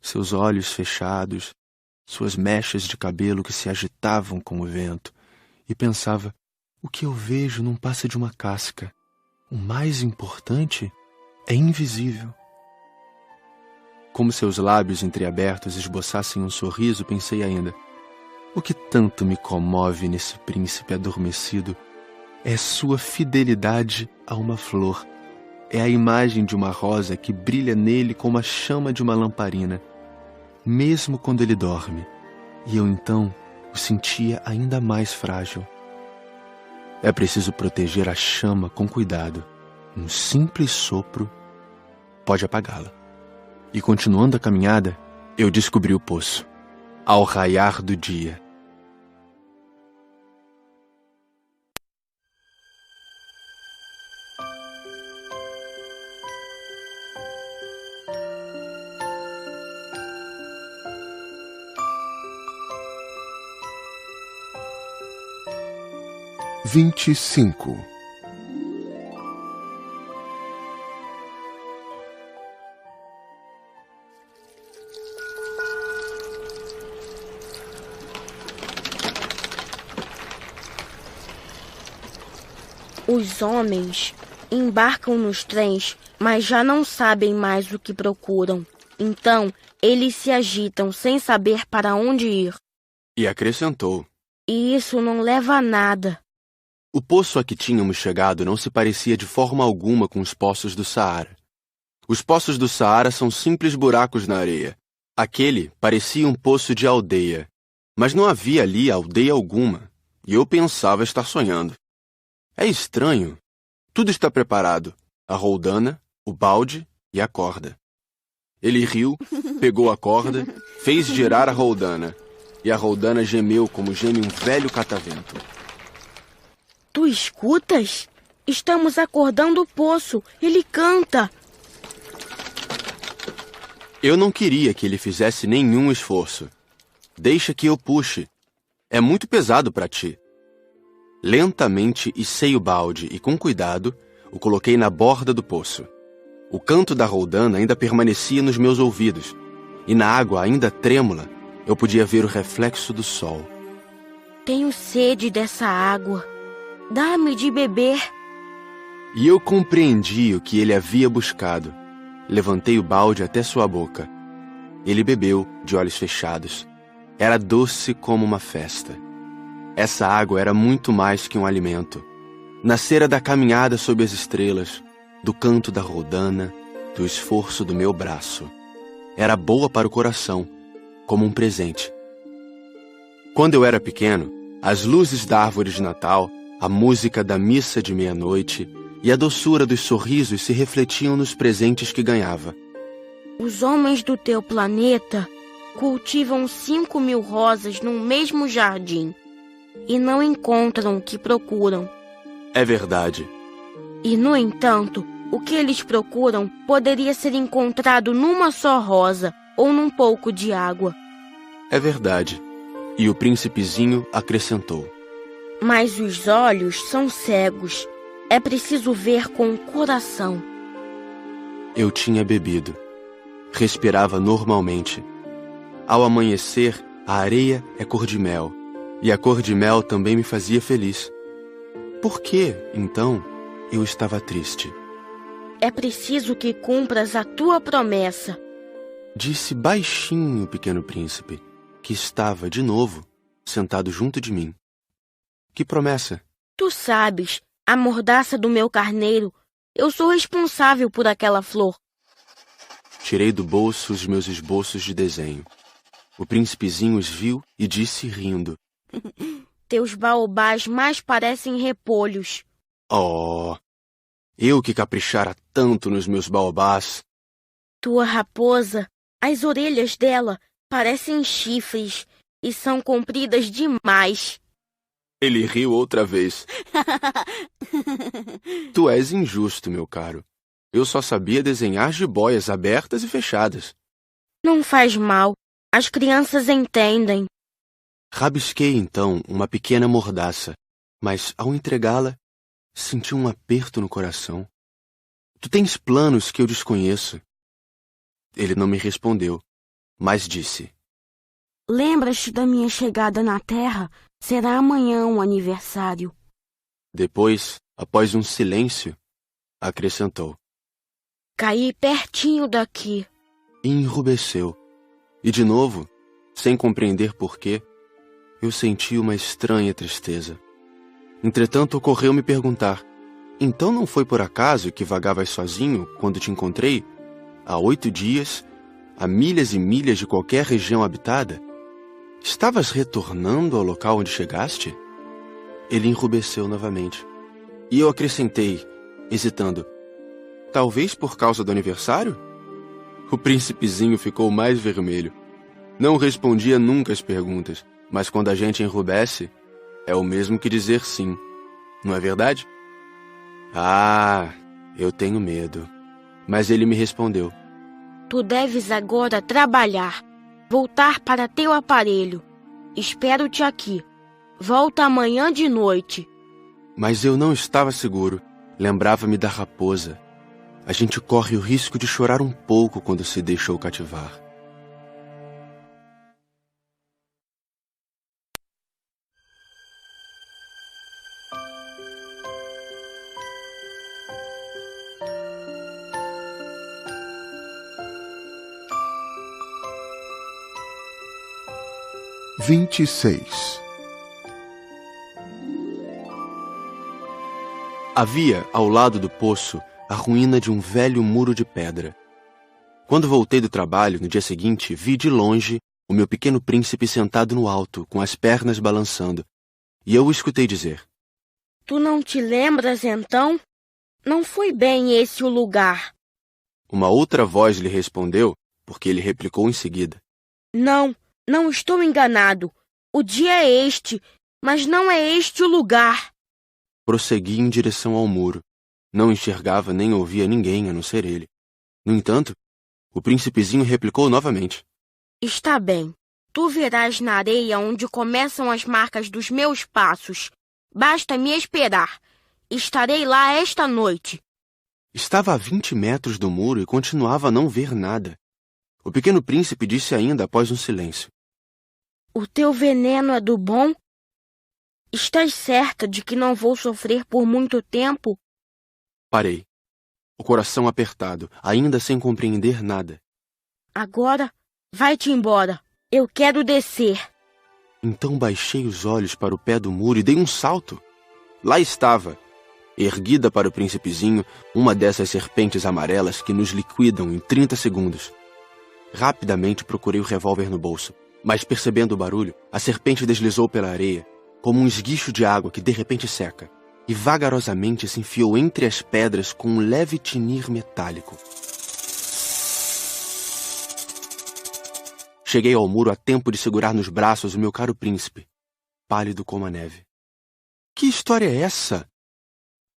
seus olhos fechados, suas mechas de cabelo que se agitavam com o vento, e pensava: o que eu vejo não passa de uma casca. O mais importante é invisível. Como seus lábios entreabertos esboçassem um sorriso, pensei ainda: o que tanto me comove nesse príncipe adormecido é sua fidelidade a uma flor. É a imagem de uma rosa que brilha nele como a chama de uma lamparina, mesmo quando ele dorme, e eu então o sentia ainda mais frágil. É preciso proteger a chama com cuidado. Um simples sopro pode apagá-la. E continuando a caminhada, eu descobri o poço, ao raiar do dia. (25) Os homens embarcam nos trens, mas já não sabem mais o que procuram. Então, eles se agitam sem saber para onde ir. E acrescentou: E isso não leva a nada. O poço a que tínhamos chegado não se parecia de forma alguma com os poços do Saara. Os poços do Saara são simples buracos na areia. Aquele parecia um poço de aldeia, mas não havia ali aldeia alguma, e eu pensava estar sonhando. É estranho. Tudo está preparado: a roldana, o balde e a corda. Ele riu, pegou a corda, fez girar a roldana, e a roldana gemeu como geme um velho catavento. Tu escutas? Estamos acordando o poço. Ele canta. Eu não queria que ele fizesse nenhum esforço. Deixa que eu puxe. É muito pesado para ti. Lentamente içei o balde e, com cuidado, o coloquei na borda do poço. O canto da roldana ainda permanecia nos meus ouvidos, e na água ainda trêmula, eu podia ver o reflexo do sol. Tenho sede dessa água. Dá-me de beber. E eu compreendi o que ele havia buscado. Levantei o balde até sua boca. Ele bebeu, de olhos fechados. Era doce como uma festa. Essa água era muito mais que um alimento. Nascera da caminhada sob as estrelas, do canto da roldana, do esforço do meu braço. Era boa para o coração, como um presente. Quando eu era pequeno, as luzes da árvore de Natal, a música da missa de meia-noite e a doçura dos sorrisos se refletiam nos presentes que ganhava. Os homens do teu planeta cultivam 5.000 rosas no mesmo jardim e não encontram o que procuram. É verdade. E, no entanto, o que eles procuram poderia ser encontrado numa só rosa ou num pouco de água. É verdade. E o príncipezinho acrescentou: Mas os olhos são cegos. É preciso ver com o coração. Eu tinha bebido. Respirava normalmente. Ao amanhecer, a areia é cor de mel. E a cor de mel também me fazia feliz. Por que, então, eu estava triste? É preciso que cumpras a tua promessa. Disse baixinho o pequeno príncipe, que estava, de novo, sentado junto de mim. Que promessa? Tu sabes, a mordaça do meu carneiro. Eu sou responsável por aquela flor. Tirei do bolso os meus esboços de desenho. O príncipezinho os viu e disse rindo: Teus baobás mais parecem repolhos. Oh, eu que caprichara tanto nos meus baobás. Tua raposa, as orelhas dela parecem chifres e são compridas demais. Ele riu outra vez. Tu és injusto, meu caro. Eu só sabia desenhar jiboias abertas e fechadas. Não faz mal. As crianças entendem. Rabisquei então uma pequena mordaça, mas ao entregá-la, senti um aperto no coração. Tu tens planos que eu desconheço. Ele não me respondeu, mas disse: Lembras-te da minha chegada na Terra? Será amanhã um aniversário. Depois, após um silêncio, acrescentou: Caí pertinho daqui. E enrubesceu. E de novo, sem compreender porquê, eu senti uma estranha tristeza. Entretanto, ocorreu-me perguntar: então não foi por acaso que vagavas sozinho quando te encontrei, há 8 dias, a milhas e milhas de qualquer região habitada? Estavas retornando ao local onde chegaste? Ele enrubesceu novamente. E eu acrescentei, hesitando: talvez por causa do aniversário? O príncipezinho ficou mais vermelho. Não respondia nunca as perguntas, mas quando a gente enrubesce, é o mesmo que dizer sim. Não é verdade? Ah, eu tenho medo. Mas ele me respondeu: Tu deves agora trabalhar, voltar para teu aparelho. Espero-te aqui. Volta amanhã de noite. Mas eu não estava seguro. Lembrava-me da raposa. A gente corre o risco de chorar um pouco quando se deixou cativar. Havia, ao lado do poço, a ruína de um velho muro de pedra. Quando voltei do trabalho, no dia seguinte, vi de longe o meu pequeno príncipe sentado no alto, com as pernas balançando, e eu o escutei dizer: Tu não te lembras, então? Não foi bem esse o lugar. Uma outra voz lhe respondeu, porque ele replicou em seguida: Não estou enganado. O dia é este, mas não é este o lugar. Prossegui em direção ao muro. Não enxergava nem ouvia ninguém a não ser ele. No entanto, o príncipezinho replicou novamente: Está bem. Tu verás na areia onde começam as marcas dos meus passos. Basta me esperar. Estarei lá esta noite. Estava a 20 metros do muro e continuava a não ver nada. O pequeno príncipe disse ainda após um silêncio: O teu veneno é do bom? Estás certa de que não vou sofrer por muito tempo? Parei, o coração apertado, ainda sem compreender nada. Agora, vai-te embora. Eu quero descer. Então baixei os olhos para o pé do muro e dei um salto. Lá estava, erguida para o príncipezinho, uma dessas serpentes amarelas que nos liquidam em 30 segundos. Rapidamente procurei o revólver no bolso, mas percebendo o barulho, a serpente deslizou pela areia, como um esguicho de água que de repente seca, e vagarosamente se enfiou entre as pedras com um leve tinir metálico. Cheguei ao muro a tempo de segurar nos braços o meu caro príncipe, pálido como a neve. Que história é essa?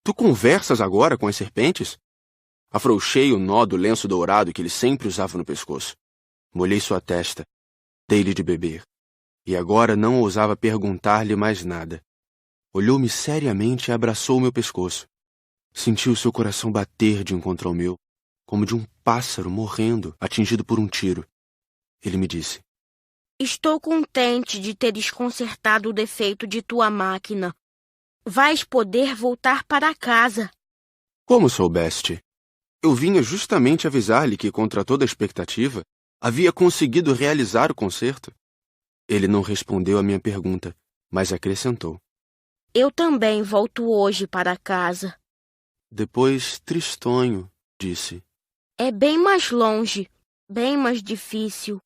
Tu conversas agora com as serpentes? Afrouxei o nó do lenço dourado que ele sempre usava no pescoço. Molhei sua testa, dei-lhe de beber. E agora não ousava perguntar-lhe mais nada. Olhou-me seriamente e abraçou o meu pescoço. Senti o seu coração bater de um contra o meu, como de um pássaro morrendo, atingido por um tiro. Ele me disse: Estou contente de teres consertado o defeito de tua máquina. Vais poder voltar para casa. Como soubeste? Eu vinha justamente avisar-lhe que, contra toda expectativa, havia conseguido realizar o concerto. Ele não respondeu à minha pergunta, mas acrescentou: Eu também volto hoje para casa. Depois, tristonho, disse: É bem mais longe, bem mais difícil.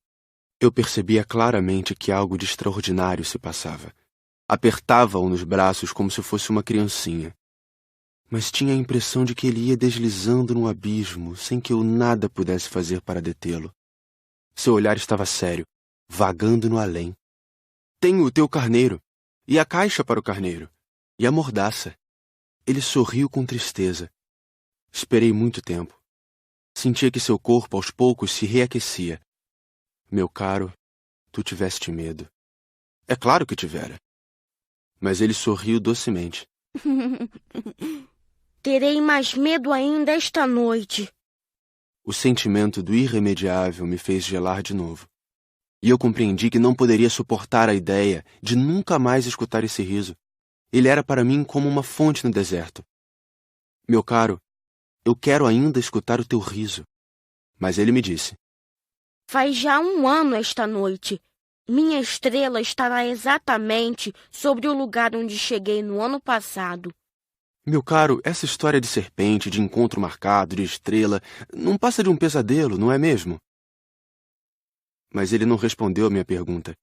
Eu percebia claramente que algo de extraordinário se passava. Apertava-o nos braços como se fosse uma criancinha. Mas tinha a impressão de que ele ia deslizando no abismo, sem que eu nada pudesse fazer para detê-lo. Seu olhar estava sério, vagando no além. Tenho o teu carneiro, e a caixa para o carneiro, e a mordaça. Ele sorriu com tristeza. Esperei muito tempo. Sentia que seu corpo aos poucos se reaquecia. Meu caro, Tu tiveste medo. É claro que tivera. Mas ele sorriu docemente. Terei mais medo ainda esta noite. O sentimento do irremediável me fez gelar de novo. E eu compreendi que não poderia suportar a ideia de nunca mais escutar esse riso. Ele era para mim como uma fonte no deserto. Meu caro, eu quero ainda escutar o teu riso. Mas ele me disse: Faz já 1 ano esta noite. Minha estrela estará exatamente sobre o lugar onde cheguei no ano passado. Meu caro, essa história de serpente, de encontro marcado, de estrela, não passa de um pesadelo, não é mesmo? Mas ele não respondeu a minha pergunta.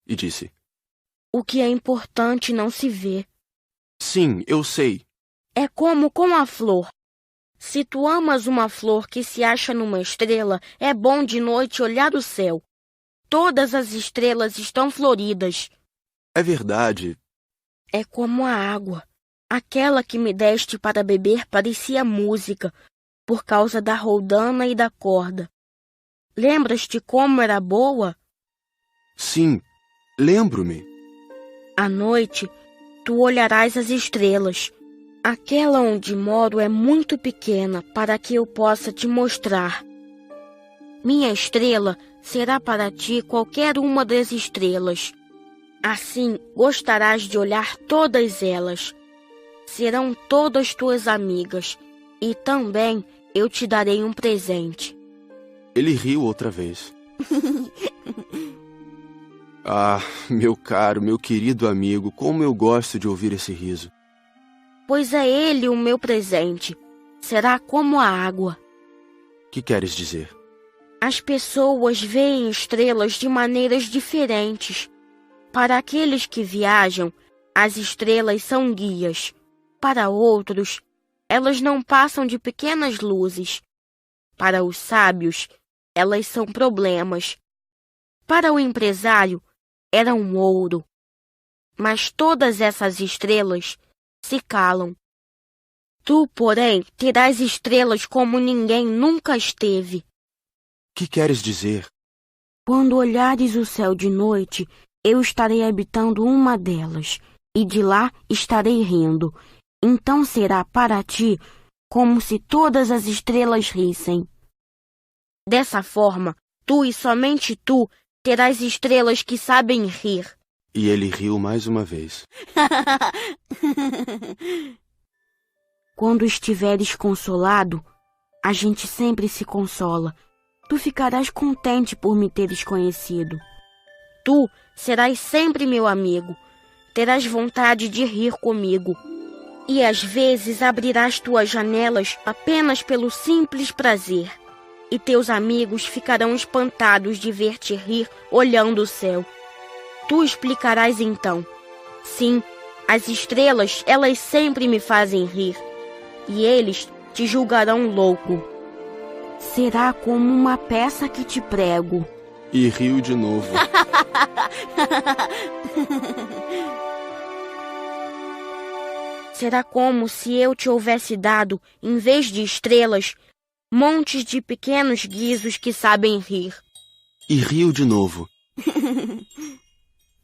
E disse: O que é importante não se vê. Sim, eu sei. É como com a flor. Se tu amas uma flor que se acha numa estrela, é bom de noite olhar o céu. Todas as estrelas estão floridas. É verdade. É como a água. Aquela que me deste para beber parecia música, por causa da roldana e da corda. Lembras-te como era boa? Sim, lembro-me. À noite, tu olharás as estrelas. Aquela onde moro é muito pequena para que eu possa te mostrar. Minha estrela será para ti qualquer uma das estrelas. Assim, gostarás de olhar todas elas. Serão todas tuas amigas, e também eu te darei um presente. Ele riu outra vez. Ah, meu caro, meu querido amigo, como eu gosto de ouvir esse riso. Pois é ele o meu presente. Será como a água. Que queres dizer? As pessoas veem estrelas de maneiras diferentes. Para aqueles que viajam, as estrelas são guias. Para outros, elas não passam de pequenas luzes. Para os sábios, elas são problemas. Para o empresário, eram ouro. Mas todas essas estrelas se calam. Tu, porém, terás estrelas como ninguém nunca esteve. Que queres dizer? Quando olhares o céu de noite, eu estarei habitando uma delas, e de lá estarei rindo. Então será para ti como se todas as estrelas rissem. Dessa forma, tu e somente tu terás estrelas que sabem rir. E ele riu mais uma vez. Quando estiveres consolado, a gente sempre se consola. Tu ficarás contente por me teres conhecido. Tu serás sempre meu amigo. Terás vontade de rir comigo. E às vezes abrirás tuas janelas apenas pelo simples prazer. E teus amigos ficarão espantados de ver-te rir olhando o céu. Tu explicarás então: sim, as estrelas, elas sempre me fazem rir. E eles te julgarão louco. Será como uma peça que te prego. E riu de novo. Será como se eu te houvesse dado, em vez de estrelas, montes de pequenos guizos que sabem rir. E riu de novo.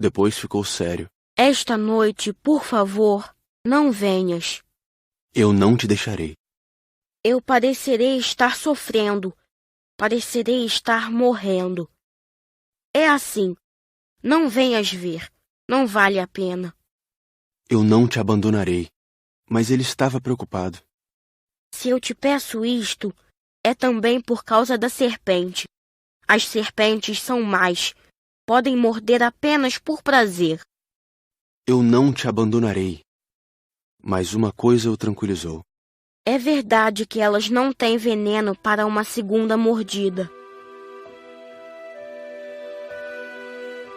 Depois ficou sério. Esta noite, por favor, não venhas. Eu não te deixarei. Eu parecerei estar sofrendo. Parecerei estar morrendo. É assim. Não venhas ver. Não vale a pena. Eu não te abandonarei. Mas ele estava preocupado. Se eu te peço isto, é também por causa da serpente. As serpentes são más. Podem morder apenas por prazer. Eu não te abandonarei. Mas uma coisa o tranquilizou. É verdade que elas não têm veneno para uma segunda mordida.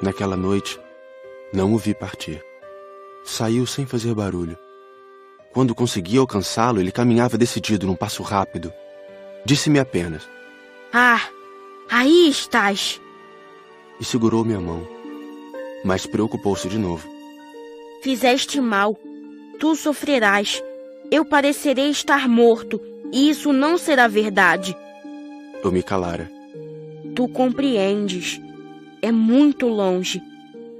Naquela noite, não o vi partir. Saiu sem fazer barulho. Quando consegui alcançá-lo, ele caminhava decidido num passo rápido. Disse-me apenas: Ah, aí estás! E segurou minha mão. Mas preocupou-se de novo. Fizeste mal. Tu sofrerás. Eu parecerei estar morto, e isso não será verdade. Eu me calara. Tu compreendes. é muito longe.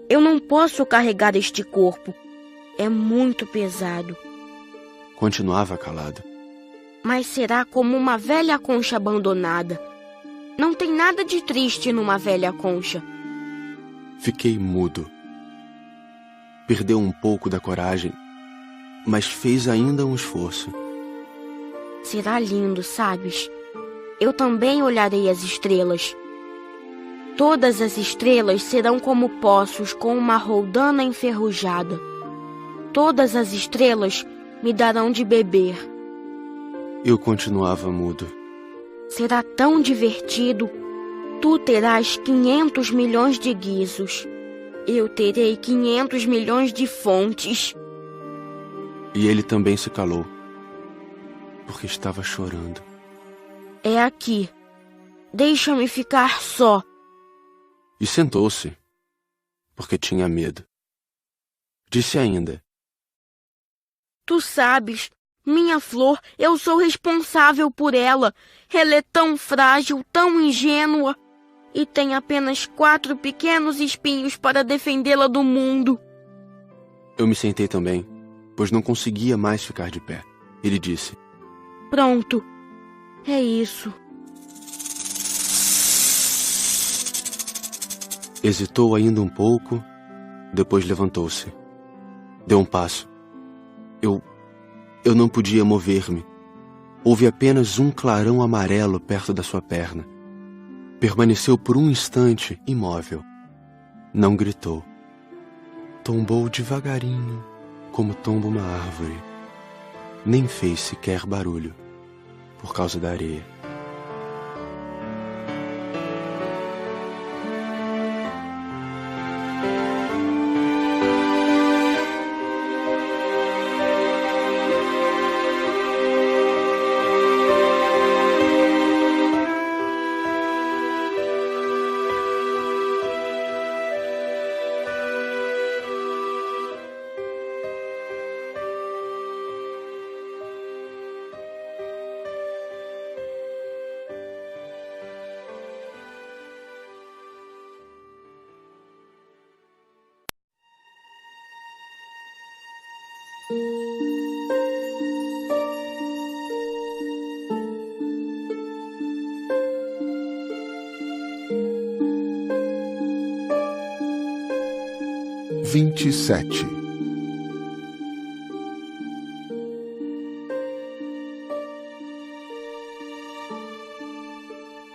Eu não posso carregar este corpo. É muito pesado. Continuava calado. Mas será como uma velha concha abandonada. Não tem nada de triste numa velha concha. Fiquei mudo. Perdeu um pouco da coragem, mas fez ainda um esforço. Será lindo, sabes? Eu também olharei as estrelas. Todas as estrelas serão como poços com uma roldana enferrujada. Todas as estrelas me darão de beber. Eu continuava mudo. Será tão divertido. Tu terás 500 milhões de guizos. Eu terei 500 milhões de fontes. E ele também se calou, porque estava chorando. É aqui. Deixa-me ficar só. E sentou-se, porque tinha medo. Disse ainda: Tu sabes, minha flor, eu sou responsável por ela. Ela é tão frágil, tão ingênua. E tem apenas 4 pequenos espinhos para defendê-la do mundo. Eu me sentei também, pois não conseguia mais ficar de pé. Ele disse: Pronto, é isso. Hesitou ainda um pouco, depois levantou-se. Deu um passo. Eu não podia mover-me. Houve apenas um clarão amarelo perto da sua perna. Permaneceu por um instante imóvel. Não gritou. Tombou devagarinho, como tomba uma árvore. Nem fez sequer barulho, por causa da areia.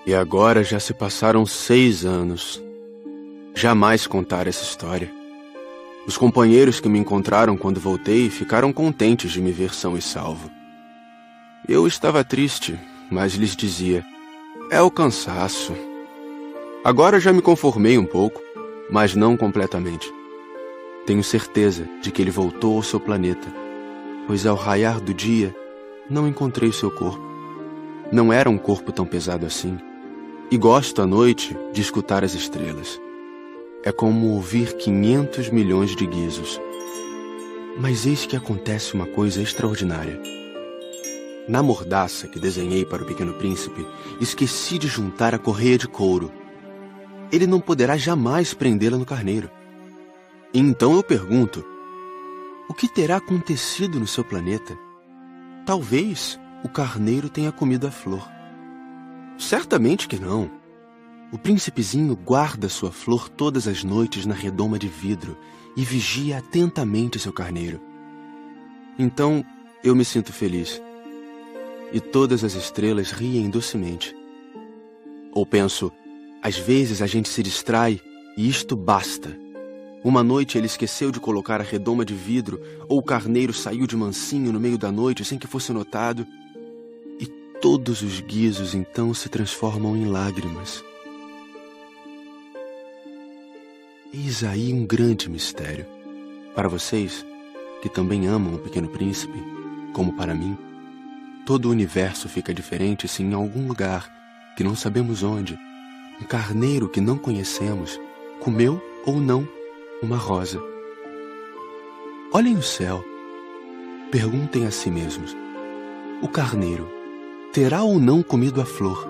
E agora já se passaram 6 anos. Jamais contar essa história. Os companheiros que me encontraram quando voltei ficaram contentes de me ver são e salvo. Eu estava triste, mas lhes dizia: é o cansaço. Agora já me conformei um pouco, mas não completamente. Tenho certeza de que ele voltou ao seu planeta, pois ao raiar do dia não encontrei seu corpo. Não era um corpo tão pesado assim. E gosto à noite de escutar as estrelas. É como ouvir 500 milhões de guizos. Mas eis que acontece uma coisa extraordinária. Na mordaça que desenhei para o Pequeno Príncipe, esqueci de juntar a correia de couro. Ele não poderá jamais prendê-la no carneiro. E então eu pergunto: o que terá acontecido no seu planeta? Talvez o carneiro tenha comido a flor. Certamente que não. O príncipezinho guarda sua flor todas as noites na redoma de vidro e vigia atentamente seu carneiro. Então eu me sinto feliz. E todas as estrelas riem docemente. Ou penso: às vezes a gente se distrai e isto basta. Uma noite ele esqueceu de colocar a redoma de vidro, ou o carneiro saiu de mansinho no meio da noite sem que fosse notado. E todos os guizos então se transformam em lágrimas. Eis aí um grande mistério. Para vocês, que também amam o Pequeno Príncipe, como para mim, todo o universo fica diferente se em algum lugar, que não sabemos onde, um carneiro que não conhecemos comeu ou não uma rosa. Olhem o céu. Perguntem a si mesmos: o carneiro terá ou não comido a flor?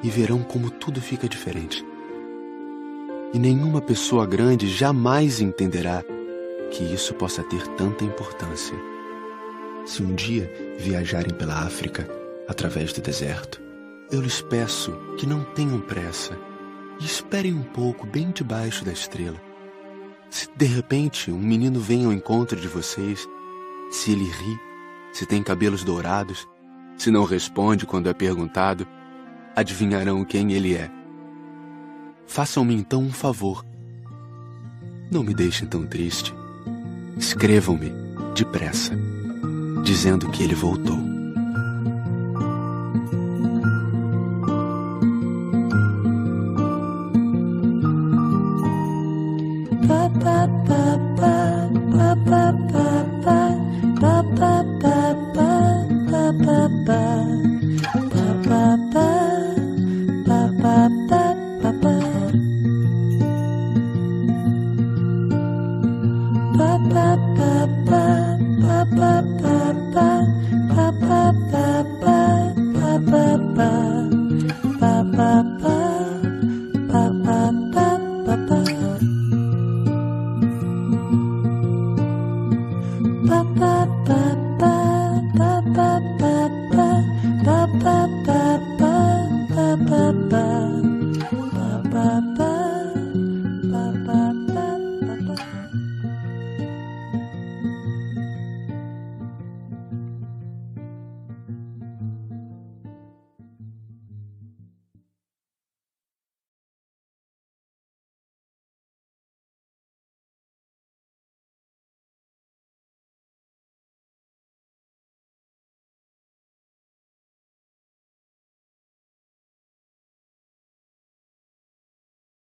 E verão como tudo fica diferente. E nenhuma pessoa grande jamais entenderá que isso possa ter tanta importância. Se um dia viajarem pela África, através do deserto, eu lhes peço que não tenham pressa e esperem um pouco bem debaixo da estrela. Se de repente um menino vem ao encontro de vocês, se ele ri, se tem cabelos dourados, se não responde quando é perguntado, adivinharão quem ele é. Façam-me então um favor. Não me deixem tão triste. Escrevam-me depressa, dizendo que ele voltou. Pa pa pa